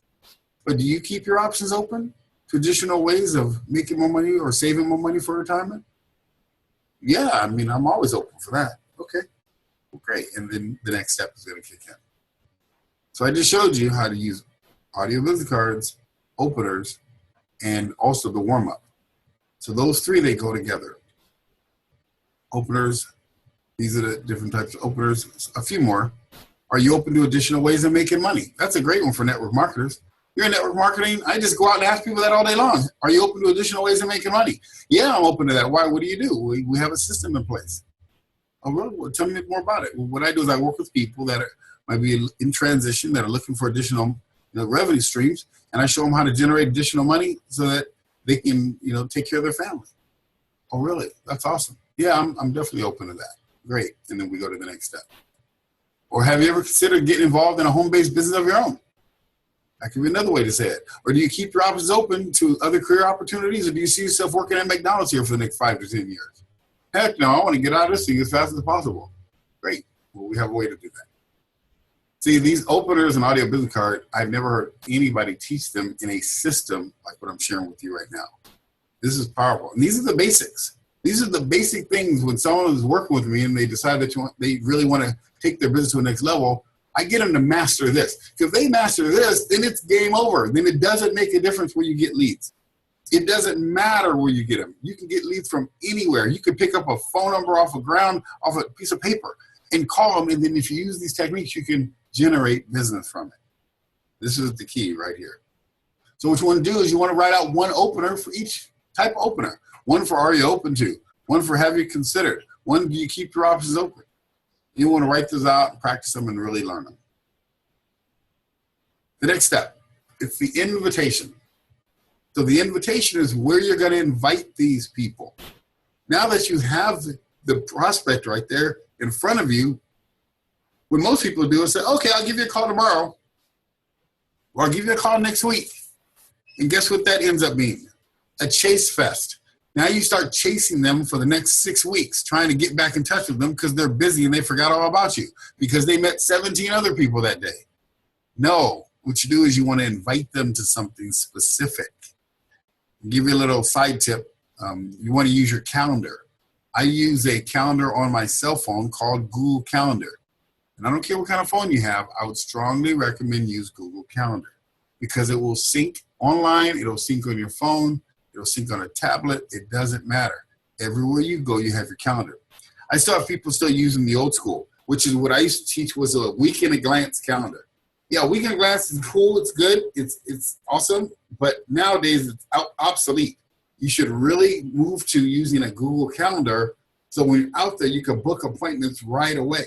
But do you keep your options open to additional ways of making more money or saving more money for retirement? Yeah, I'm always open for that. Okay, well, great. And then the next step is going to kick in. So I just showed you how to use audio business cards, openers, and also the warm-up. So those three, they go together. Openers, these are the different types of openers. A few more. Are you open to additional ways of making money? That's a great one for network marketers. You're in network marketing. I just go out and ask people that all day long. Are you open to additional ways of making money? Yeah, I'm open to that. Why? What do you do? We have a system in place. Oh, really? Well, tell me more about it. Well, what I do is I work with people that might be in transition, that are looking for additional revenue streams, and I show them how to generate additional money so that they can take care of their family. Oh, really? That's awesome. Yeah, I'm definitely open to that. Great. And then we go to the next step. Or have you ever considered getting involved in a home-based business of your own? That could be another way to say it. Or do you keep your options open to other career opportunities, or do you see yourself working at McDonald's here for the next 5 to 10 years? Heck no, I want to get out of this thing as fast as possible. Great. Well, we have a way to do that. See, these openers and audio business card, I've never heard anybody teach them in a system like what I'm sharing with you right now. This is powerful. And these are the basics. These are the basic things when someone is working with me and they decide that they really want to take their business to the next level. I get them to master this. If they master this, then it's game over. Then it doesn't make a difference where you get leads. It doesn't matter where you get them. You can get leads from anywhere. You can pick up a phone number off the ground, off a piece of paper, and call them. And then if you use these techniques, you can generate business from it. This is the key right here. So what you want to do is you want to write out one opener for each type of opener. One for are you open to? One for have you considered? One, do you keep your options open? You want to write those out, practice them, and really learn them. The next step, it's the invitation. So the invitation is where you're going to invite these people. Now that you have the prospect right there in front of you, what most people do is say, okay, I'll give you a call tomorrow, or I'll give you a call next week. And guess what that ends up being? A chase fest. Now you start chasing them for the next 6 weeks, trying to get back in touch with them because they're busy and they forgot all about you because they met 17 other people that day. No, what you do is you want to invite them to something specific. I'll give you a little side tip. You want to use your calendar. I use a calendar on my cell phone called Google Calendar. And I don't care what kind of phone you have, I would strongly recommend use Google Calendar because it will sync online, it'll sync on your phone, it'll sync on a tablet, it doesn't matter. Everywhere you go, you have your calendar. I still have people still using the old school, which is what I used to teach was a week in a glance calendar. Yeah, week in a glance is cool, it's good, it's awesome, but nowadays it's obsolete. You should really move to using a Google Calendar so when you're out there, you can book appointments right away.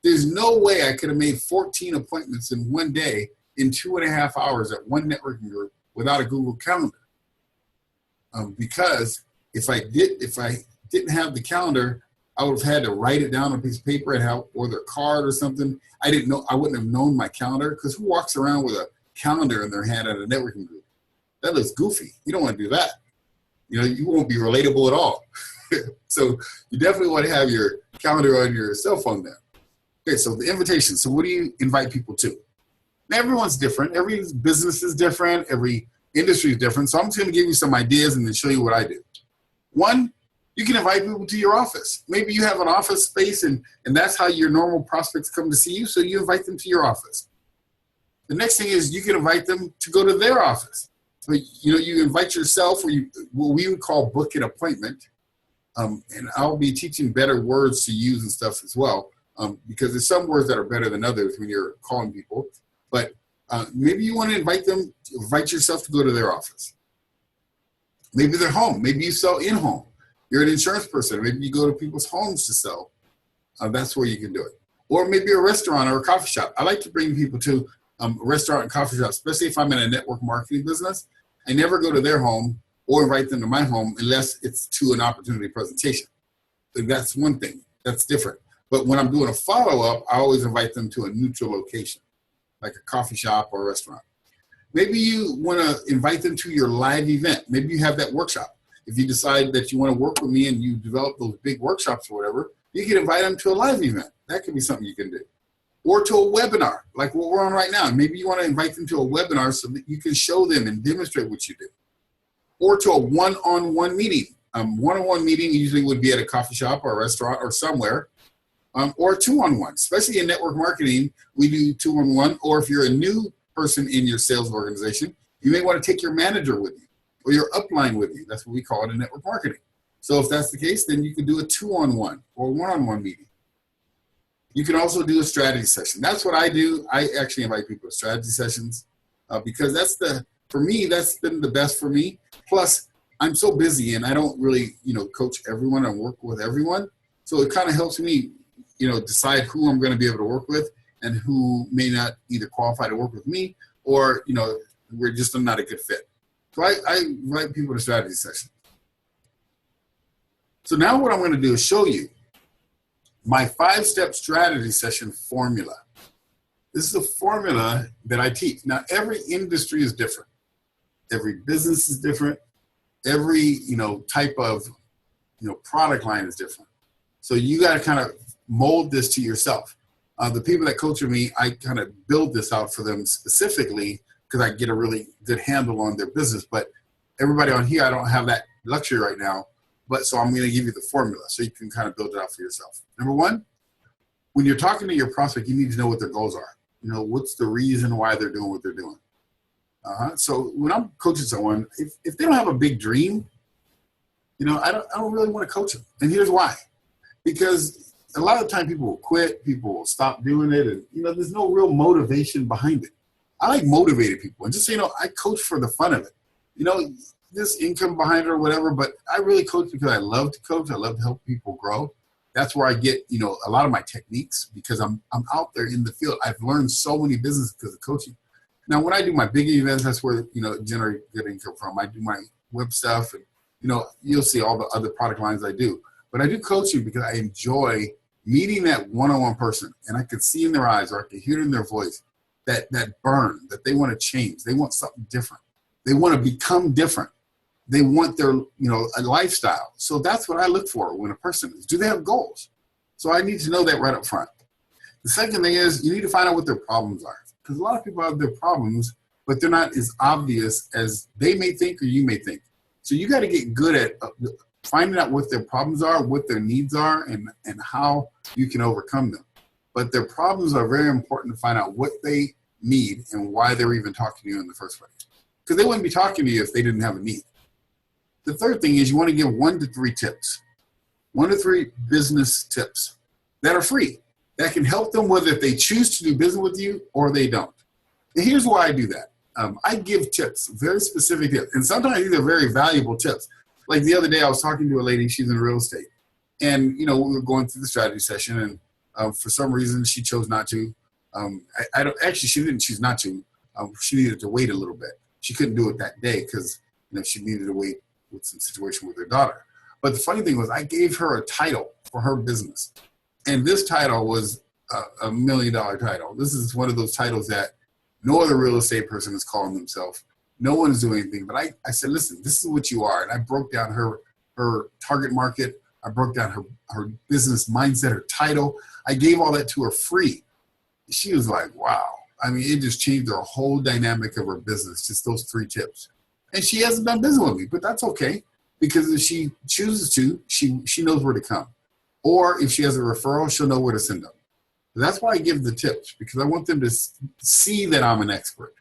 There's no way I could have made 14 appointments in one day in 2.5 hours at one networking group without a Google Calendar. Because if I didn't have the calendar, I would have had to write it down on a piece of paper or their card or something. I wouldn't have known my calendar because who walks around with a calendar in their hand at a networking group? That looks goofy. You don't want to do that. You won't be relatable at all. So you definitely want to have your calendar on your cell phone there. Okay, so the invitation. So what do you invite people to? Now, everyone's different. Every business is different. Every industry is different. So I'm just going to give you some ideas and then show you what I do. One, you can invite people to your office. Maybe you have an office space and that's how your normal prospects come to see you. So you invite them to your office. The next thing is you can invite them to go to their office. So, you invite yourself, or what we would call book an appointment. And I'll be teaching better words to use and stuff as well. Because there's some words that are better than others when you're calling people. But maybe you want to invite yourself to go to their office. Maybe they're home. Maybe you sell in-home. You're an insurance person. Maybe you go to people's homes to sell. That's where you can do it. Or maybe a restaurant or a coffee shop. I like to bring people to a restaurant and coffee shop, especially if I'm in a network marketing business. I never go to their home or invite them to my home unless it's to an opportunity presentation. So that's one thing. That's different. But when I'm doing a follow-up, I always invite them to a neutral location, like a coffee shop or a restaurant. Maybe you want to invite them to your live event. Maybe you have that workshop. If you decide that you want to work with me and you develop those big workshops or whatever, you can invite them to a live event. That could be something you can do. Or to a webinar, like what we're on right now. Maybe you want to invite them to a webinar so that you can show them and demonstrate what you do. Or to a one-on-one meeting. One-on-one meeting usually would be at a coffee shop or a restaurant or somewhere. Or a two-on-one. Especially in network marketing, we do two-on-one. Or if you're a new person in your sales organization, You may want to take your manager with you or your upline with you. That's what we call it in network marketing. So if that's the case, then you can do a 2-on-1 or 1-on-1 meeting. You can also do a strategy session. That's what I do. I actually invite people to strategy sessions because for me, that's been the best for me. Plus, I'm so busy and I don't really, coach everyone and work with everyone. So it kind of helps me, decide who I'm going to be able to work with and who may not either qualify to work with me or, we're just not a good fit. So I invite people to strategy sessions. So now what I'm going to do is show you my 5-step strategy session formula. This is a formula that I teach. Now, every industry is different. Every business is different. Every, type of, product line is different. So you got to kind of mold this to yourself. The people that coach with me, I kind of build this out for them specifically because I get a really good handle on their business. But everybody on here, I don't have that luxury right now. But so I'm going to give you the formula so you can kind of build it out for yourself. Number one, when you're talking to your prospect, you need to know what their goals are. What's the reason why they're doing what they're doing. So when I'm coaching someone, if they don't have a big dream, I don't really want to coach them. And here's why. Because a lot of the time people will quit, people will stop doing it, and there's no real motivation behind it. I like motivated people, and just so I coach for the fun of it. This income behind it or whatever, but I really coach because I love to coach. I love to help people grow. That's where I get, a lot of my techniques because I'm out there in the field. I've learned so many businesses because of coaching. Now, when I do my big events, that's where, generate good income from. I do my web stuff and, you'll see all the other product lines I do. But I do coaching because I enjoy meeting that one-on-one person, and I can see in their eyes or I can hear in their voice that burn, that they want to change. They want something different. They want to become different. They want their, a lifestyle. So that's what I look for when a person is. Do they have goals? So I need to know that right up front. The second thing is you need to find out what their problems are. Because a lot of people have their problems, but they're not as obvious as they may think or you may think. So you got to get good at finding out what their problems are, what their needs are, and how you can overcome them. But their problems are very important to find out what they need and why they're even talking to you in the first place. Because they wouldn't be talking to you if they didn't have a need. The third thing is you want to give 1 to 3 tips, 1 to 3 business tips that are free, that can help them whether if they choose to do business with you or they don't. And here's why I do that. I give tips, very specific tips, and sometimes these are very valuable tips. Like the other day, I was talking to a lady, she's in real estate, and we were going through the strategy session, and for some reason she chose not to. She didn't choose not to. She needed to wait a little bit. She couldn't do it that day because she needed to wait with some situation with her daughter. But the funny thing was I gave her a title for her business. And this title was a $1 million title. This is one of those titles that no other real estate person is calling themselves. No one is doing anything. But I said, listen, this is what you are. And I broke down her target market. I broke down her business mindset, her title. I gave all that to her free. She was like, wow. I mean, it just changed the whole dynamic of her business, just those 3 tips. And she hasn't done business with me, but that's okay. Because if she chooses to, she knows where to come. Or if she has a referral, she'll know where to send them. That's why I give the tips, because I want them to see that I'm an expert.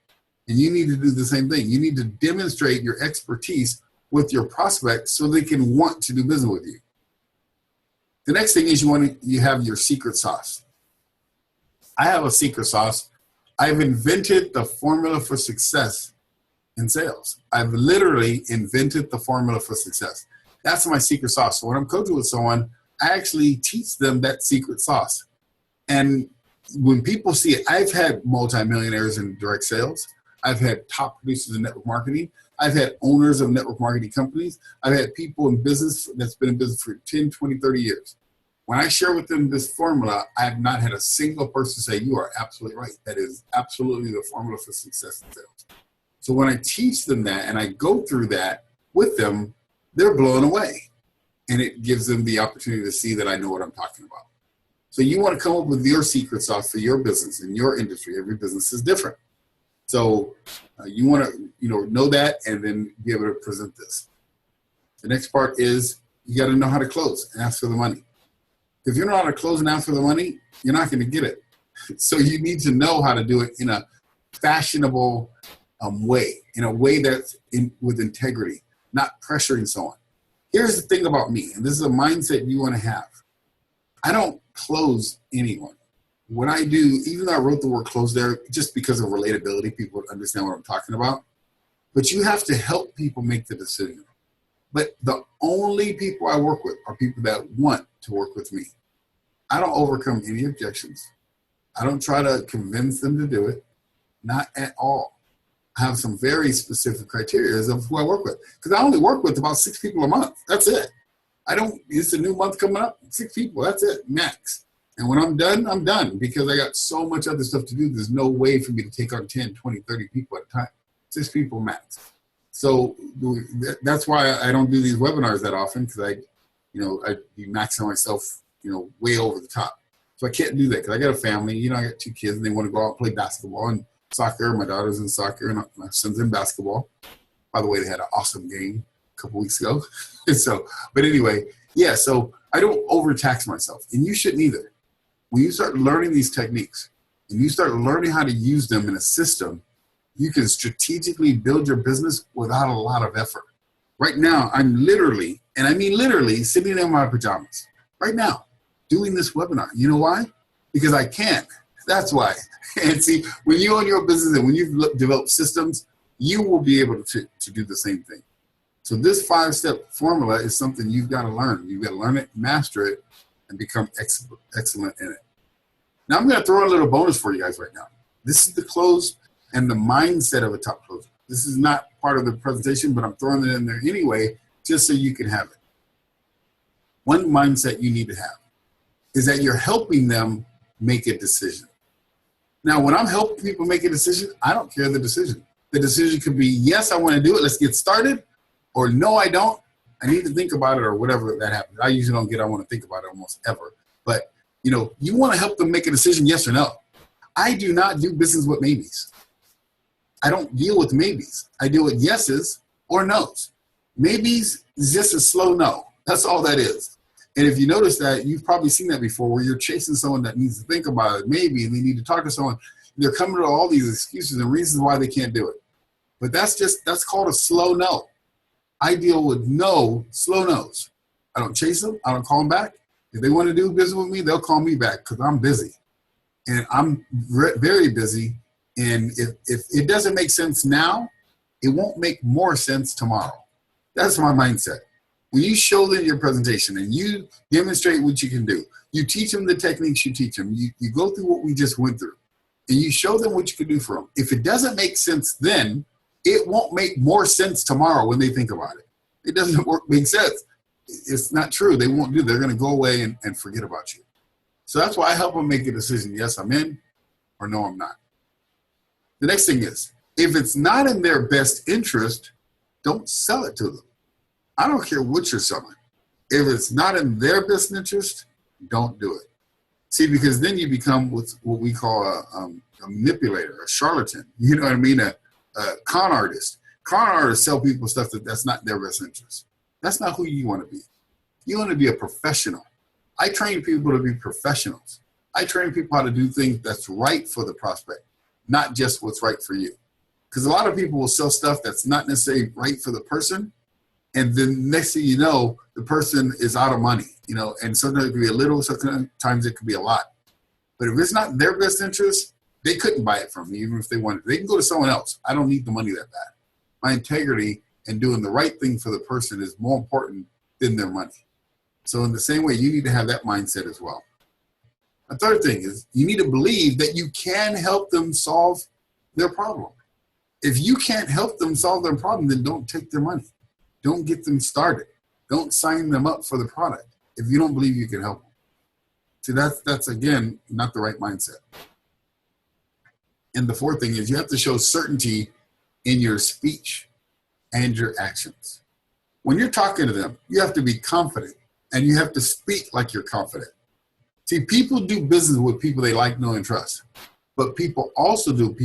And you need to do the same thing. You need to demonstrate your expertise with your prospects so they can want to do business with you. The next thing is you have your secret sauce. I have a secret sauce. I've invented the formula for success in sales. I've literally invented the formula for success. That's my secret sauce. So when I'm coaching with someone, I actually teach them that secret sauce. And when people see it, I've had multimillionaires in direct sales. I've had top producers in network marketing. I've had owners of network marketing companies. I've had people in business that's been in business for 10, 20, 30 years. When I share with them this formula, I have not had a single person say, you are absolutely right. That is absolutely the formula for success in sales. So when I teach them that and I go through that with them, they're blown away. And it gives them the opportunity to see that I know what I'm talking about. So you want to come up with your secret sauce for your business in your industry. Every business is different. So you want to know that and then be able to present this. The next part is you got to know how to close and ask for the money. If you don't know how to close and ask for the money, you're not going to get it. So you need to know how to do it in a fashionable, way, in a way that's with integrity, not pressuring someone. Here's the thing about me, and this is a mindset you want to have. I don't close anyone. What I do, even though I wrote the word close there, just because of relatability, people would understand what I'm talking about. But you have to help people make the decision. But the only people I work with are people that want to work with me. I don't overcome any objections. I don't try to convince them to do it. Not at all. I have some very specific criteria of who I work with. Because I only work with about 6 people a month. That's it. It's a new month coming up, 6 people, that's it, max. And when I'm done because I got so much other stuff to do. There's no way for me to take on 10, 20, 30 people at a time. 6 people max. So that's why I don't do these webinars that often, because I'd be maxing myself, way over the top. So I can't do that because I got a family. I got 2 kids and they want to go out and play basketball and soccer. My daughter's in soccer and my son's in basketball. By the way, they had an awesome game a couple weeks ago. But anyway, yeah, so I don't overtax myself, and you shouldn't either. When you start learning these techniques and you start learning how to use them in a system, you can strategically build your business without a lot of effort. Right now, I'm literally, and I mean literally, sitting in my pajamas right now doing this webinar. You know why? Because I can. That's why. And see, when you own your business and when you've developed systems, you will be able to do the same thing. So this 5-step formula is something you've got to learn. You've got to learn it, master it, and become excellent in it. Now I'm going to throw in a little bonus for you guys right now. This is the close and the mindset of a top closer. This is not part of the presentation, but I'm throwing it in there anyway, just so you can have it. One mindset you need to have is that you're helping them make a decision. Now, when I'm helping people make a decision, I don't care the decision. The decision could be, yes, I want to do it, let's get started, or no, I don't, I need to think about it, or whatever that happens. I usually don't get I want to think about it almost ever. But, you want to help them make a decision, yes or no. I do not do business with maybes. I don't deal with maybes. I deal with yeses or nos. Maybes is just a slow no. That's all that is. And if you notice that, you've probably seen that before, where you're chasing someone that needs to think about it, maybe, and they need to talk to someone. They're coming to all these excuses and reasons why they can't do it. But that's called a slow no. I deal with slow no's. I don't chase them. I don't call them back. If they want to do business with me, they'll call me back because I'm busy. And I'm very busy. And if it doesn't make sense now, it won't make more sense tomorrow. That's my mindset. When you show them your presentation and you demonstrate what you can do, you teach them the techniques you teach them, you go through what we just went through, and you show them what you can do for them. If it doesn't make sense then, it won't make more sense tomorrow when they think about it. It doesn't make sense. It's not true. They won't do it. They're going to go away and forget about you. So that's why I help them make a decision. Yes, I'm in, or no, I'm not. The next thing is, if it's not in their best interest, don't sell it to them. I don't care what you're selling. If it's not in their best interest, don't do it. See, because then you become what we call a manipulator, a charlatan. You know what I mean? A con artist. Con artists sell people stuff that's not in their best interest. That's not who you want to be. You want to be a professional. I train people to be professionals. I train people how to do things that's right for the prospect, not just what's right for you. Because a lot of people will sell stuff that's not necessarily right for the person, and then next thing you know, the person is out of money, and sometimes it could be a little, sometimes it could be a lot. But if it's not in their best interest, they couldn't buy it from me, even if they wanted. They can go to someone else. I don't need the money that bad. My integrity and doing the right thing for the person is more important than their money. So in the same way, you need to have that mindset as well. A third thing is you need to believe that you can help them solve their problem. If you can't help them solve their problem, then don't take their money. Don't get them started. Don't sign them up for the product if you don't believe you can help them. See, that's again, not the right mindset. And the fourth thing is you have to show certainty in your speech and your actions. When you're talking to them, you have to be confident and you have to speak like you're confident. See, people do business with people they like, know, and trust. But people also do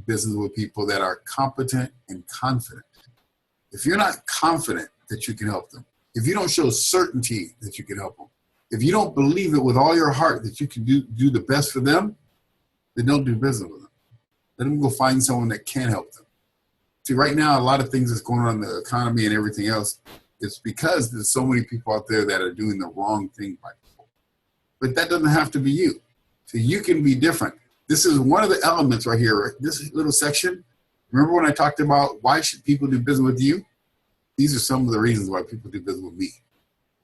business with people that are competent and confident. If you're not confident that you can help them, if you don't show certainty that you can help them, if you don't believe it with all your heart that you can do the best for them, then don't do business with them. Let them go find someone that can help them. See, right now, a lot of things that's going on in the economy and everything else, it's because there's so many people out there that are doing the wrong thing by people. But that doesn't have to be you. So you can be different. This is one of the elements right here, right? This little section. Remember when I talked about why should people do business with you? These are some of the reasons why people do business with me.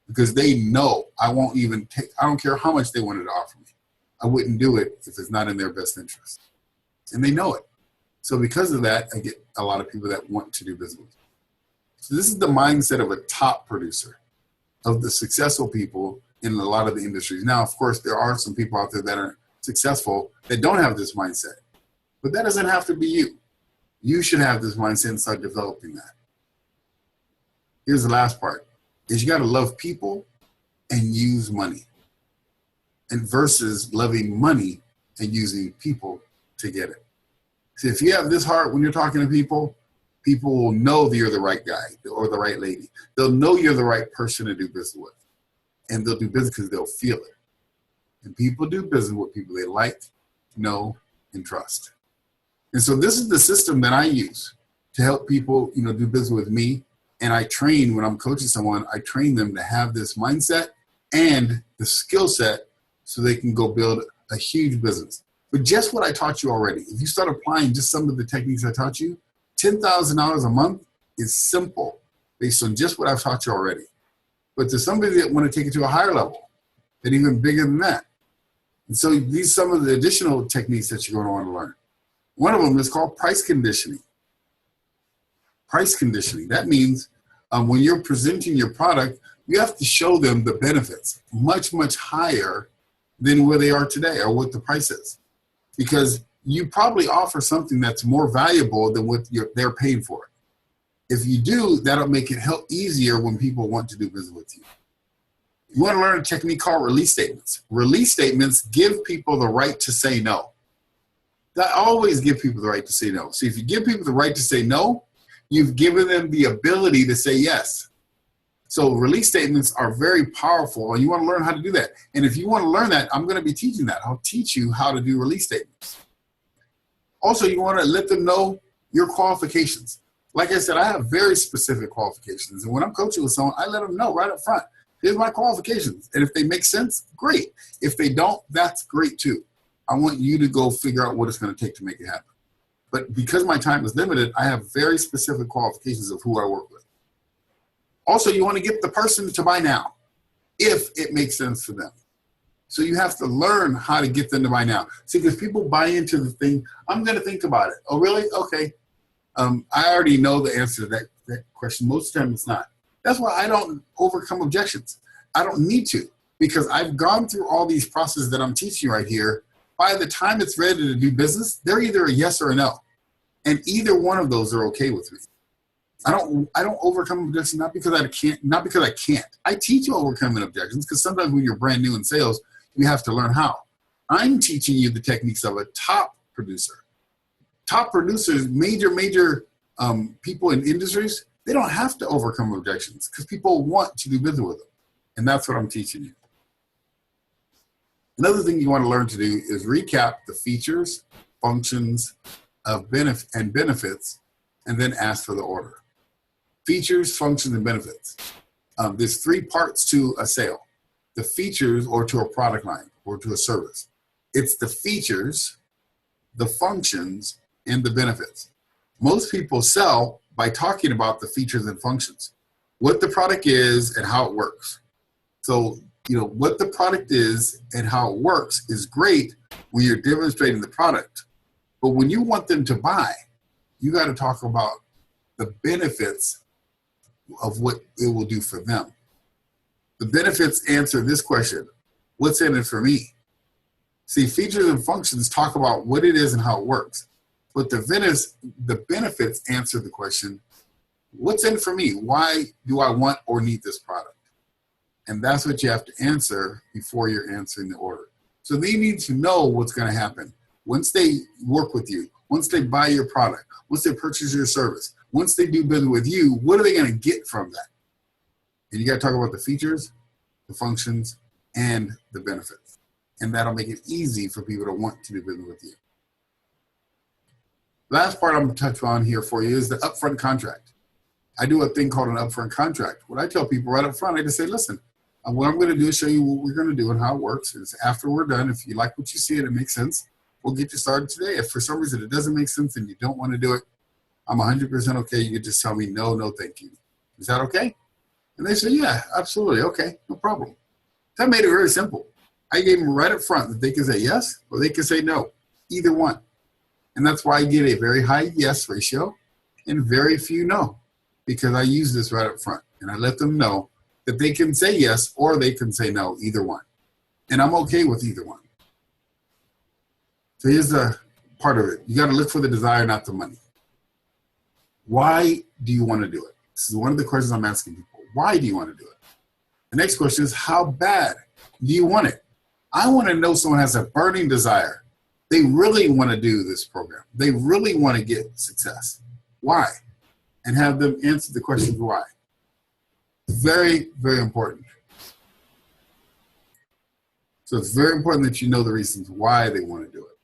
Because they know I won't even take, I don't care how much they wanted to offer me. I wouldn't do it if it's not in their best interest. And they know it. So because of that, I get a lot of people that want to do business. So this is the mindset of a top producer, of the successful people in a lot of the industries. Now, of course, there are some people out there that are successful that don't have this mindset, but that doesn't have to be you. You should have this mindset and start developing that. Here's the last part, is you got to love people and use money, and versus loving money and using people to get it. See, if you have this heart when you're talking to people, people will know that you're the right guy or the right lady. They'll know you're the right person to do business with. And they'll do business because they'll feel it. And people do business with people they like, know, and trust. And so this is the system that I use to help people, do business with me. And I train, when I'm coaching someone, I train them to have this mindset and the skill set so they can go build a huge business. But just what I taught you already, if you start applying just some of the techniques I taught you, $10,000 a month is simple based on just what I've taught you already. But to somebody that want to take it to a higher level, and even bigger than that. And so these are some of the additional techniques that you're going to want to learn. One of them is called price conditioning. Price conditioning. That means when you're presenting your product, you have to show them the benefits much, much higher than where they are today or what the price is. Because you probably offer something that's more valuable than what they're paying for. If you do, that'll make it easier when people want to do business with you. You want to learn a technique called release statements. Release statements give people the right to say no. That always give people the right to say no. So if you give people the right to say no, you've given them the ability to say yes. So release statements are very powerful, and you want to learn how to do that. And if you want to learn that, I'm going to be teaching that. I'll teach you how to do release statements. Also, you want to let them know your qualifications. Like I said, I have very specific qualifications. And when I'm coaching with someone, I let them know right up front, here's my qualifications. And if they make sense, great. If they don't, that's great too. I want you to go figure out what it's going to take to make it happen. But because my time is limited, I have very specific qualifications of who I work with. Also, you want to get the person to buy now, if it makes sense for them. So you have to learn how to get them to buy now. See, because people buy into the thing, I'm going to think about it. Oh, really? Okay. I already know the answer to that question. Most of the time it's not. That's why I don't overcome objections. I don't need to, because I've gone through all these processes that I'm teaching right here. By the time it's ready to do business, they're either a yes or a no. And either one of those are okay with me. I don't overcome objections, not because I can't. I teach you overcoming objections because sometimes when you're brand new in sales, you have to learn how. I'm teaching you the techniques of a top producer. Top producers, major people in industries, they don't have to overcome objections because people want to do business with them. And that's what I'm teaching you. Another thing you want to learn to do is recap the features, functions of benefits, and then ask for the order. Features, functions, and benefits. There's 3 parts to a sale. The features, or to a product line, or to a service. It's the features, the functions, and the benefits. Most people sell by talking about the features and functions, what the product is and how it works. So, what the product is and how it works is great when you're demonstrating the product. But when you want them to buy, you got to talk about the benefits of what it will do for them. The benefits answer this question: what's in it for me? See, features and functions talk about what it is and how it works. But the benefits answer the question, what's in it for me? Why do I want or need this product? And that's what you have to answer before you're answering the order. So they need to know what's going to happen. Once they work with you, once they buy your product, once they purchase your service, once they do business with you, what are they going to get from that? And you got to talk about the features, the functions, and the benefits. And that'll make it easy for people to want to do business with you. Last part I'm going to touch on here for you is the upfront contract. I do a thing called an upfront contract. What I tell people right up front, I just say, listen, what I'm going to do is show you what we're going to do and how it works. Is after we're done, if you like what you see and it makes sense, we'll get you started today. If for some reason it doesn't make sense and you don't want to do it, I'm 100% okay. You can just tell me, no, thank you. Is that okay? And they say, yeah, absolutely. Okay, no problem. That made it very simple. I gave them right up front that they can say yes or they can say no, either one. And that's why I get a very high yes ratio and very few no, because I use this right up front. And I let them know that they can say yes or they can say no, either one. And I'm okay with either one. So here's the part of it. You got to look for the desire, not the money. Why do you want to do it? This is one of the questions I'm asking people. Why do you want to do it? The next question is, how bad do you want it? I want to know someone has a burning desire. They really want to do this program. They really want to get success. Why? And have them answer the question why. Very, very important. So it's very important that you know the reasons why they want to do it.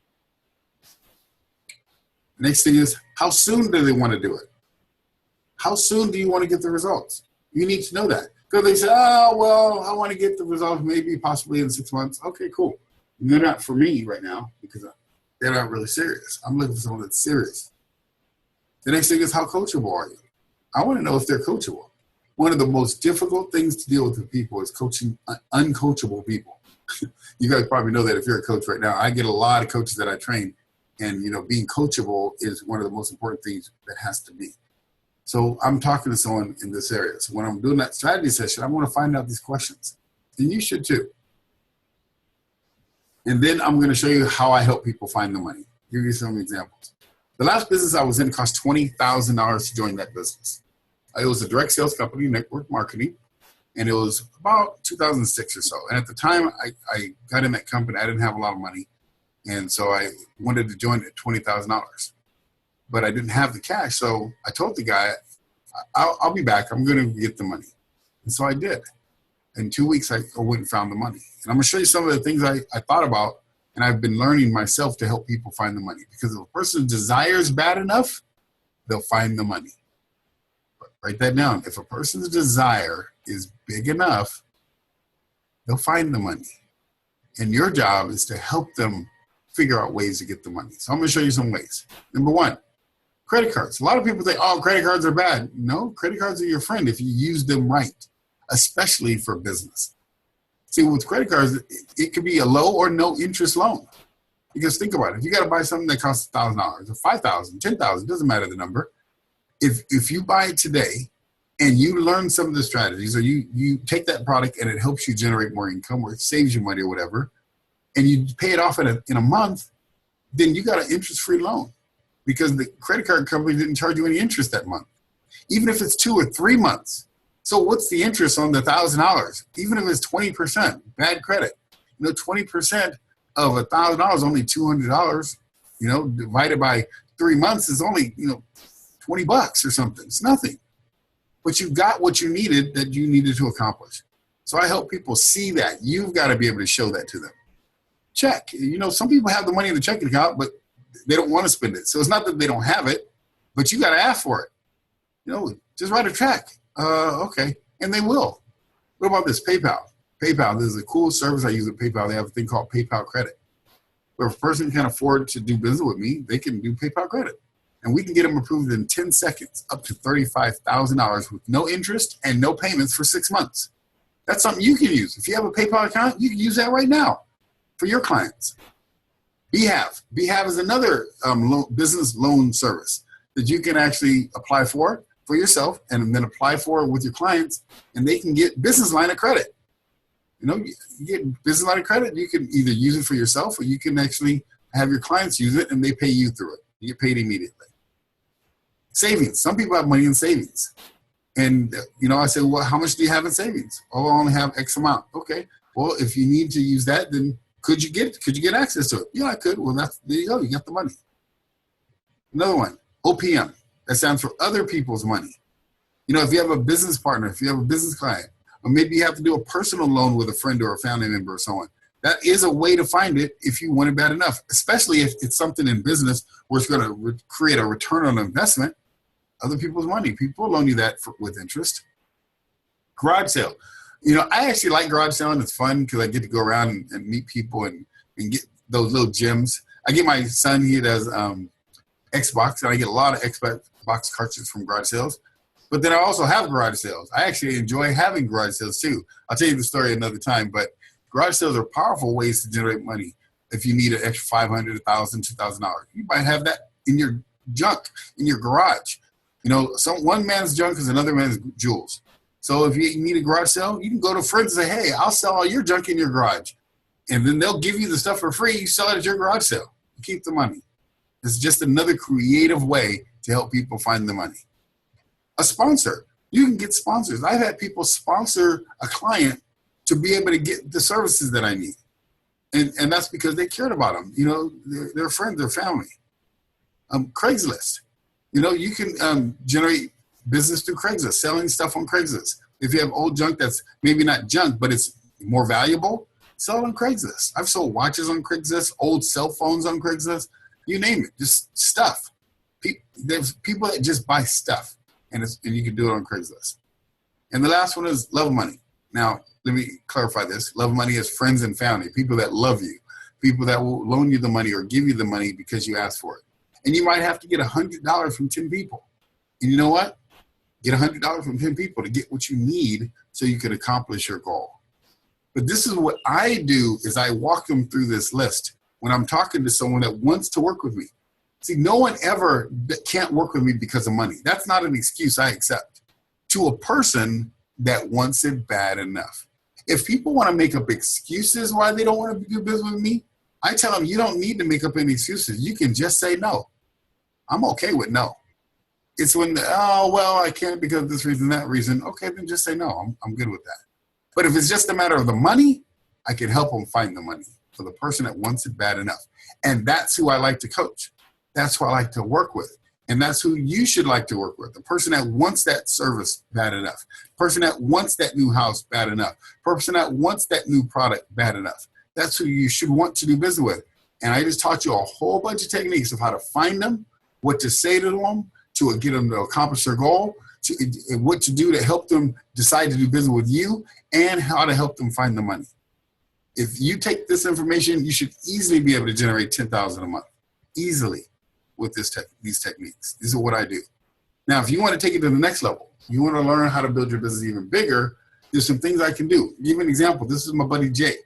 The next thing is, how soon do they want to do it? How soon do you want to get the results? You need to know that. Because they say, oh, well, I want to get the results maybe possibly in 6 months. Okay, cool. And they're not for me right now because they're not really serious. I'm looking for someone that's serious. The next thing is, how coachable are you? I want to know if they're coachable. One of the most difficult things to deal with people is coaching uncoachable people. You guys probably know that if you're a coach right now. I get a lot of coaches that I train, and being coachable is one of the most important things that has to be. So I'm talking to someone in this area. So when I'm doing that strategy session, I want to find out these questions. And you should too. And then I'm going to show you how I help people find the money. Give you some examples. The last business I was in cost $20,000 to join that business. It was a direct sales company, network marketing, and it was about 2006 or so. And at the time I got in that company, I didn't have a lot of money. And so I wanted to join at $20,000. But I didn't have the cash. So I told the guy, I'll be back. I'm going to get the money. And so I did. In 2 weeks, I went and found the money. And I'm going to show you some of the things I thought about, and I've been learning myself to help people find the money. Because if a person desires bad enough, they'll find the money. But write that down. If a person's desire is big enough, they'll find the money. And your job is to help them figure out ways to get the money. So I'm going to show you some ways. Number one, credit cards. A lot of people think, oh, credit cards are bad. No, credit cards are your friend if you use them right, especially for business. See, with credit cards, it could be a low or no interest loan. Because think about it. If you got to buy something that costs $1,000 or $5,000, $10,000, doesn't matter the number. If you buy it today and you learn some of the strategies, or you take that product and it helps you generate more income, or it saves you money or whatever, and you pay it off in a month, then you got an interest-free loan. Because the credit card company didn't charge you any interest that month, even if it's 2 or 3 months. So what's the interest on the $1,000? Even if it's 20%, bad credit. 20% of $1,000 is only $200. Divided by 3 months is only $20 or something. It's nothing. But you got what you needed that you needed to accomplish. So I help people see that. You've got to be able to show that to them. Check. Some people have the money in the checking account, but they don't want to spend it. So it's not that they don't have it, but you got to ask for it. Just write a check. Okay. And they will. What about this? PayPal. PayPal, this is a cool service I use at PayPal. They have a thing called PayPal Credit. Where if a person can afford to do business with me, they can do PayPal Credit. And we can get them approved in 10 seconds, up to $35,000 with no interest and no payments for 6 months. That's something you can use. If you have a PayPal account, you can use that right now for your clients. Beehav. Beehav is another business loan service that you can actually apply for yourself and then apply for with your clients, and they can get business line of credit. You get business line of credit, you can either use it for yourself or you can actually have your clients use it and they pay you through it. You get paid immediately. Savings. Some people have money in savings. And, I say, well, how much do you have in savings? Oh, I only have X amount. Okay. Well, if you need to use that, then could you get access to it? Yeah, I could. Well, there you go. You got the money. Another one, OPM. That stands for other people's money. If you have a business partner, if you have a business client, or maybe you have to do a personal loan with a friend or a family member or someone, That is a way to find it if you want it bad enough, especially if it's something in business where it's going to create a return on investment. Other people's money. People loan you that with interest. Garage sale. I actually like garage selling. It's fun because I get to go around and meet people and get those little gems. I get my son, he does Xbox, and I get a lot of Xbox cartridges from garage sales. But then I also have garage sales. I actually enjoy having garage sales too. I'll tell you the story another time, but garage sales are powerful ways to generate money. If you need an extra $500, $1,000, $2,000, you might have that in your junk, in your garage. One man's junk is another man's jewels. So if you need a garage sale, you can go to friends and say, hey, I'll sell all your junk in your garage. And then they'll give you the stuff for free. You sell it at your garage sale. You keep the money. It's just another creative way to help people find the money. A sponsor. You can get sponsors. I've had people sponsor a client to be able to get the services that I need. And that's because they cared about them. They're friends, they're family. Craigslist. You can generate business through Craigslist, selling stuff on Craigslist. If you have old junk that's maybe not junk, but it's more valuable, sell it on Craigslist. I've sold watches on Craigslist, old cell phones on Craigslist, you name it, just stuff. There's people that just buy stuff, and you can do it on Craigslist. And the last one is love money. Now, let me clarify this. Love money is friends and family, people that love you, people that will loan you the money or give you the money because you asked for it. And you might have to get $100 from 10 people. And you know what? Get $100 from 10 people to get what you need so you can accomplish your goal. But this is what I do is I walk them through this list when I'm talking to someone that wants to work with me. See, no one ever can't work with me because of money. That's not an excuse I accept. To a person that wants it bad enough. If people want to make up excuses why they don't want to do business with me, I tell them you don't need to make up any excuses. You can just say no. I'm okay with no. It's when, I can't because of this reason, that reason. Okay, then just say no. I'm good with that. But if it's just a matter of the money, I can help them find the money for the person that wants it bad enough. And that's who I like to coach. That's who I like to work with. And that's who you should like to work with. The person that wants that service bad enough. Person that wants that new house bad enough. Person that wants that new product bad enough. That's who you should want to do business with. And I just taught you a whole bunch of techniques of how to find them, what to say to them, to get them to accomplish their goal, what to do to help them decide to do business with you, and how to help them find the money. If you take this information, you should easily be able to generate $10,000 a month, easily, with these techniques. These are what I do. Now, if you want to take it to the next level, you want to learn how to build your business even bigger, there's some things I can do. Give you an example. This is my buddy Jay.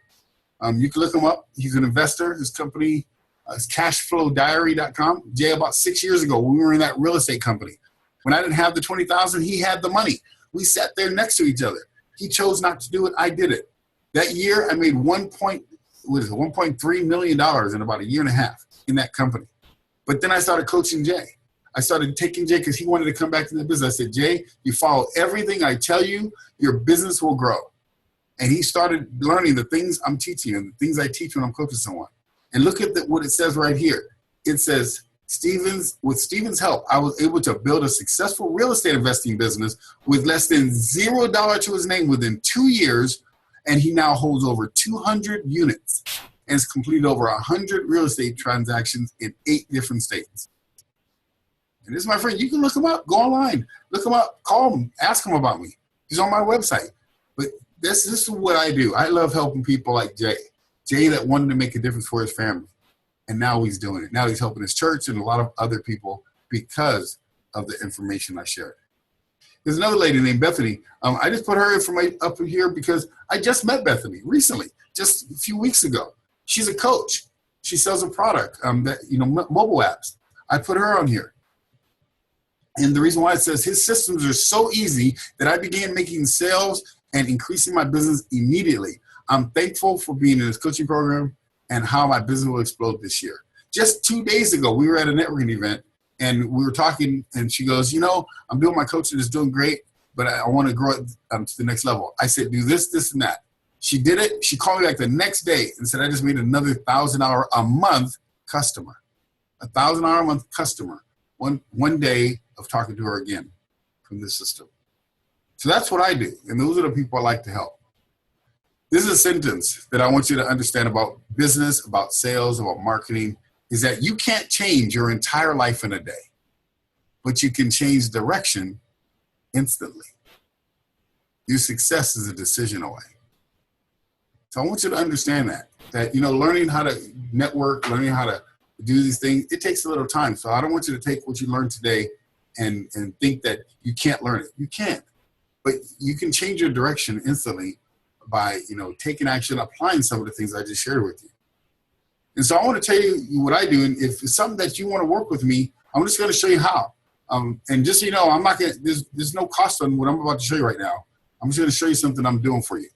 You can look him up. He's an investor. His company is cashflowdiary.com. Jay, about 6 years ago, we were in that real estate company. When I didn't have the $20,000, he had the money. We sat there next to each other. He chose not to do it. I did it. That year, I made $1.3 million in about a year and a half in that company. But then I started coaching Jay. I started taking Jay because he wanted to come back to the business. I said, Jay, you follow everything I tell you, your business will grow. And he started learning the things I'm teaching and the things I teach when I'm coaching someone. And look at what it says right here. It says, with Stephen's help, I was able to build a successful real estate investing business with less than $0 to his name within 2 years. And he now holds over 200 units and has completed over 100 real estate transactions in 8 different states. And this is my friend. You can look him up. Go online. Look him up. Call him. Ask him about me. He's on my website. But this is what I do. I love helping people like Jay. Jay that wanted to make a difference for his family. And now he's doing it. Now he's helping his church and a lot of other people because of the information I shared. There's another lady named Bethany. I just put her information up here because I just met Bethany recently, just a few weeks ago. She's a coach. She sells a product, mobile apps. I put her on here. And the reason why it says his systems are so easy that I began making sales and increasing my business immediately. I'm thankful for being in this coaching program and how my business will explode this year. Just 2 days ago, we were at a networking event and we were talking and she goes, I'm doing my coaching, it's doing great, but I want to grow it to the next level. I said, do this, this, and that. She did it. She called me back the next day and said, I just made another $1,000 a month customer. $1,000 a month customer. One day of talking to her again from this system. So that's what I do. And those are the people I like to help. This is a sentence that I want you to understand about business, about sales, about marketing, is that you can't change your entire life in a day, but you can change direction instantly. Your success is a decision away. So I want you to understand that, learning how to network, learning how to do these things, it takes a little time. So I don't want you to take what you learned today and think that you can't learn it. You can't, but you can change your direction instantly by, taking action, applying some of the things I just shared with you. And so I want to tell you what I do. And if it's something that you want to work with me, I'm just going to show you how. And just so you know, I'm not going to, there's no cost on what I'm about to show you right now. I'm just going to show you something I'm doing for you.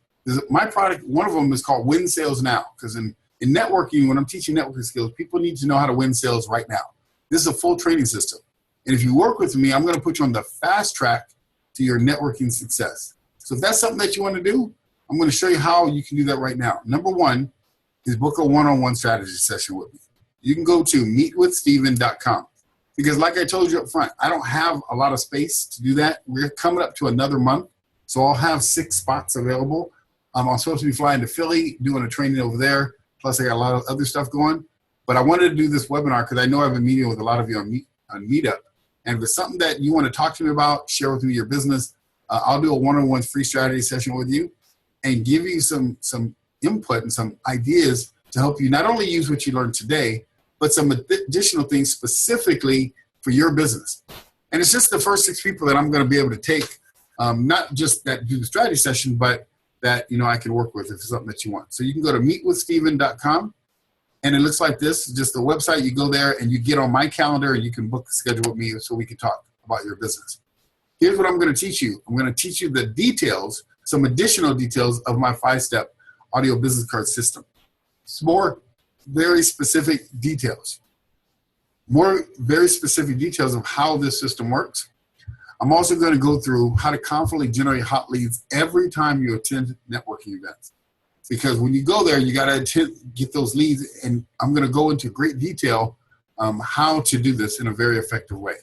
My product, one of them is called Win Sales Now. Because in networking, when I'm teaching networking skills, people need to know how to win sales right now. This is a full training system. And if you work with me, I'm going to put you on the fast track to your networking success. So if that's something that you want to do, I'm going to show you how you can do that right now. Number one is book a one-on-one strategy session with me. You can go to meetwithsteven.com. Because like I told you up front, I don't have a lot of space to do that. We're coming up to another month, so I'll have 6 spots available. I'm supposed to be flying to Philly, doing a training over there. Plus, I got a lot of other stuff going. But I wanted to do this webinar because I know I've been meeting with a lot of you on Meetup. And if it's something that you want to talk to me about, share with me your business, I'll do a one-on-one free strategy session with you and give you some input and some ideas to help you not only use what you learned today, but some additional things specifically for your business. And it's just the first 6 people that I'm going to be able to take, not just that do the strategy session, but that I can work with if it's something that you want. So you can go to meetwithsteven.com, and it looks like this. It's just the website. You go there and you get on my calendar and you can book a schedule with me so we can talk about your business. Here's what I'm going to teach you. I'm going to teach you the details, some additional details of my 5-step audio business card system. It's more very specific details. More very specific details of how this system works. I'm also going to go through how to confidently generate hot leads every time you attend networking events. Because when you go there, you got to get those leads, and I'm going to go into great detail how to do this in a very effective way.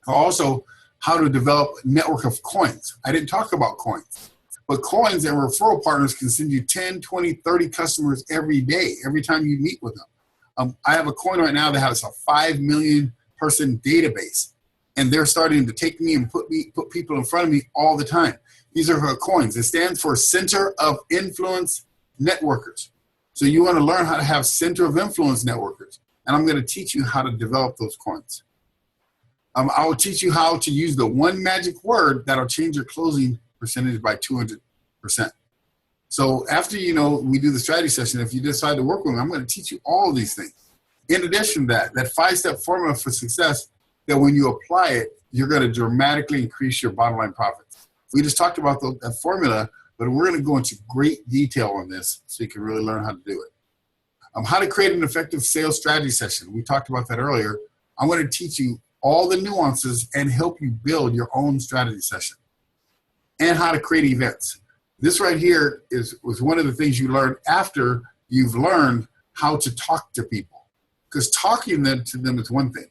Also, how to develop a network of coins. I didn't talk about coins, but coins and referral partners can send you 10, 20, 30 customers every day, every time you meet with them. I have a coin right now that has a 5 million person database, and they're starting to take me and put people in front of me all the time. These are her coins. It stands for Center of Influence Networkers. So you want to learn how to have Center of Influence Networkers, and I'm going to teach you how to develop those coins. I will teach you how to use the one magic word that'll change your closing percentage by 200%. So after, we do the strategy session, if you decide to work with me, I'm going to teach you all of these things. In addition to that 5-step formula for success, that when you apply it, you're going to dramatically increase your bottom line profits. We just talked about that formula, but we're going to go into great detail on this so you can really learn how to do it. How to create an effective sales strategy session. We talked about that earlier. I'm going to teach you all the nuances and help you build your own strategy session. And how to create events. This right here was one of the things you learn after you've learned how to talk to people. Because talking to them is one thing.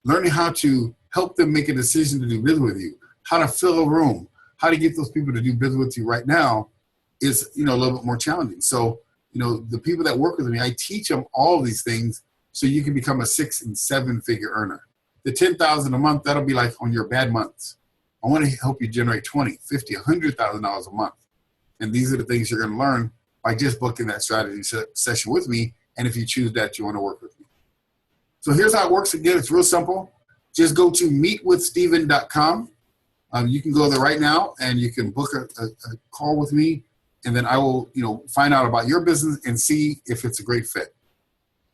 Learning how to help them make a decision to do business with you, how to fill a room, how to get those people to do business with you right now is, a little bit more challenging. So, the people that work with me, I teach them all of these things so you can become a 6- and 7-figure earner. The $10,000 a month, that'll be like on your bad months. I want to help you generate $20,000, $50,000, $100,000 a month. And these are the things you're going to learn by just booking that strategy session with me. And if you choose that, you want to work with me. So here's how it works. Again, it's real simple. Just go to meetwithsteven.com. You can go there right now and you can book a call with me. And then I will, find out about your business and see if it's a great fit.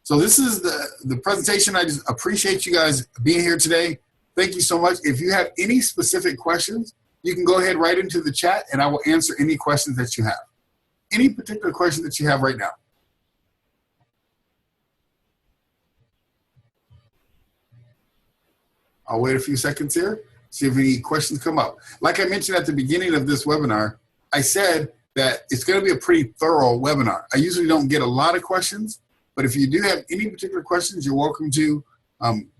So this is the presentation. I just appreciate you guys being here today. Thank you so much. If you have any specific questions, you can go ahead right into the chat and I will answer any questions that you have. Any particular question that you have right now. I'll wait a few seconds here, see if any questions come up. Like I mentioned at the beginning of this webinar, I said that it's going to be a pretty thorough webinar. I usually don't get a lot of questions, but if you do have any particular questions, you're welcome to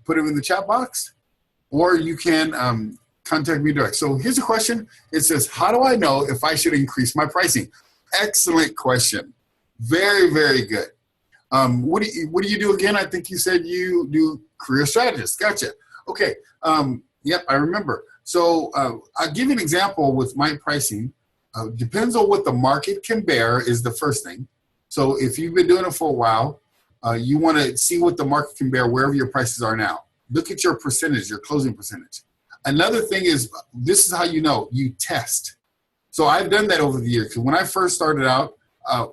put them in the chat box, or you can contact me direct. So here's a question. It says, how do I know if I should increase my pricing? Excellent question. Very, very good. What do you do again? I think you said you do career strategist. Gotcha. Okay. Yep, I remember. So I'll give you an example with my pricing. Depends on what the market can bear is the first thing. So if you've been doing it for a while, you want to see what the market can bear wherever your prices are now. Look at your percentage, your closing percentage. Another thing is, this is how you know, you test. So I've done that over the years. Because when I first started out,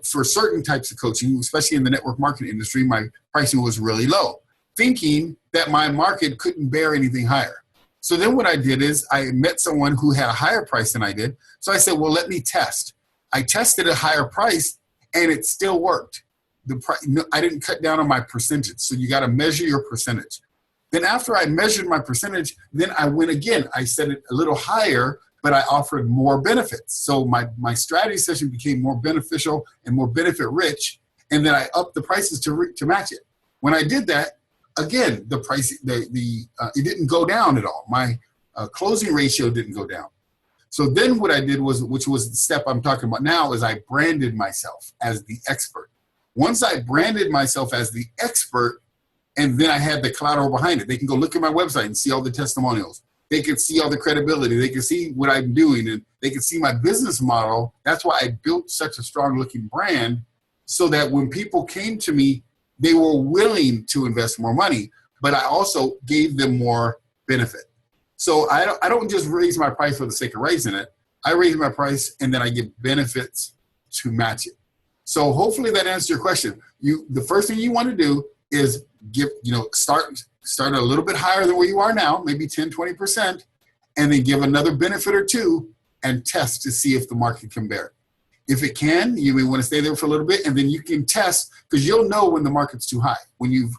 for certain types of coaching, especially in the network marketing industry, my pricing was really low, thinking that my market couldn't bear anything higher. So then what I did is I met someone who had a higher price than I did. So I said, well, let me test. I tested a higher price and it still worked. I didn't cut down on my percentage. So you got to measure your percentage. Then after I measured my percentage, then I went again. I set it a little higher, but I offered more benefits. So my strategy session became more beneficial and more benefit rich. And then I upped the prices to match it. When I did that, again, the price, it didn't go down at all. My closing ratio didn't go down. So then what I did was, which was the step I'm talking about now, is I branded myself as the expert. Once I branded myself as the expert, and then I had the collateral behind it. They can go look at my website and see all the testimonials. They can see all the credibility. They can see what I'm doing, and they can see my business model. That's why I built such a strong looking brand, so that when people came to me, they were willing to invest more money, but I also gave them more benefit. So I don't just raise my price for the sake of raising it. I raise my price and then I give benefits to match it. So hopefully that answers your question. The first thing you want to do is start a little bit higher than where you are now, maybe 10, 20%, and then give another benefit or two and test to see if the market can bear it. If it can, you may want to stay there for a little bit, and then you can test, because you'll know when the market's too high, when you've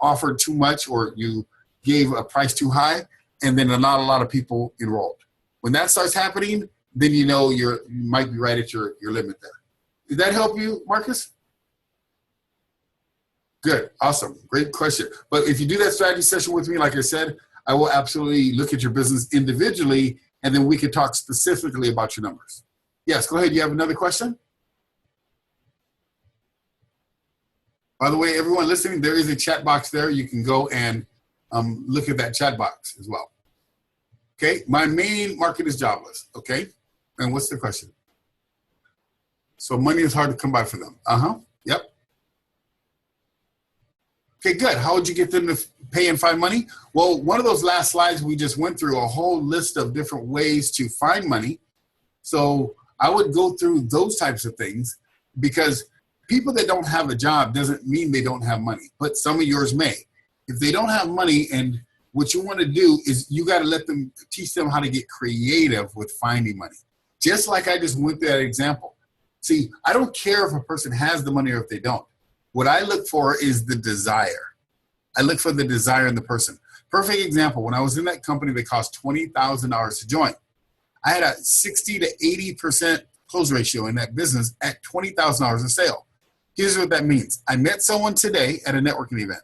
offered too much or you gave a price too high, and then not a lot of people enrolled. When that starts happening, then you know you might be right at your limit there. Did that help you, Marcus? Good, awesome, great question. But if you do that strategy session with me, like I said, I will absolutely look at your business individually, and then we can talk specifically about your numbers. Yes, go ahead. You have another question? By the way, everyone listening, there is a chat box there. You can go and look at that chat box as well. Okay, my main market is jobless. Okay, and what's the question? So money is hard to come by for them. Yep. Okay, good. How would you get them to pay and find money? Well, one of those last slides, we just went through a whole list of different ways to find money. So I would go through those types of things, because people that don't have a job doesn't mean they don't have money, but some of yours may. If they don't have money, and what you want to do is you got to teach them how to get creative with finding money. Just like I just went through that example. See, I don't care if a person has the money or if they don't. What I look for is the desire. I look for the desire in the person. Perfect example, when I was in that company that cost $20,000 to join, I had a 60 to 80% close ratio in that business at $20,000 a sale. Here's what that means. I met someone today at a networking event.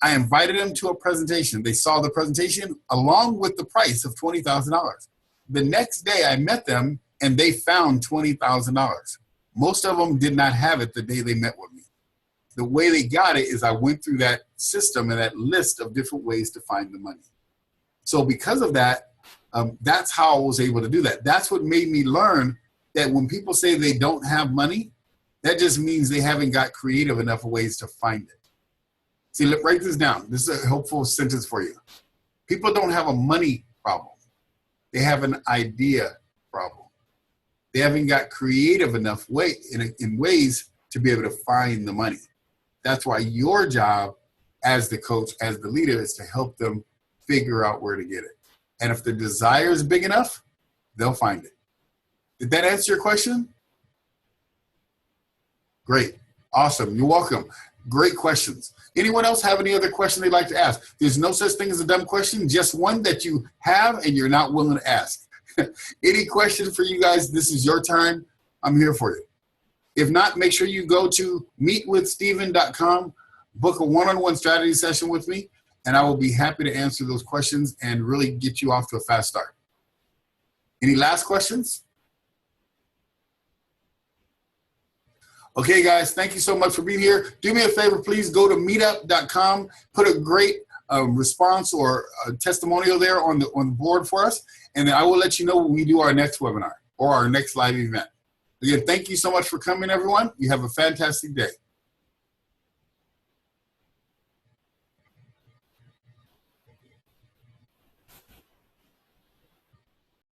I invited them to a presentation. They saw the presentation along with the price of $20,000. The next day I met them and they found $20,000. Most of them did not have it the day they met with me. The way they got it is I went through that system and that list of different ways to find the money. So because of that, that's how I was able to do that. That's what made me learn that when people say they don't have money, that just means they haven't got creative enough ways to find it. See, write this down. This is a helpful sentence for you. People don't have a money problem. They have an idea problem. They haven't got creative enough in ways to be able to find the money. That's why your job as the coach, as the leader, is to help them figure out where to get it. And if the desire is big enough, they'll find it. Did that answer your question? Great. Awesome. You're welcome. Great questions. Anyone else have any other question they'd like to ask? There's no such thing as a dumb question, just one that you have and you're not willing to ask. Any questions for you guys? This is your time. I'm here for you. If not, make sure you go to meetwithsteven.com, book a one-on-one strategy session with me, and I will be happy to answer those questions and really get you off to a fast start. Any last questions? Okay, guys, thank you so much for being here. Do me a favor, please go to meetup.com, put a great response or a testimonial there on the board for us, and then I will let you know when we do our next webinar or our next live event. Again, thank you so much for coming, everyone. You have a fantastic day.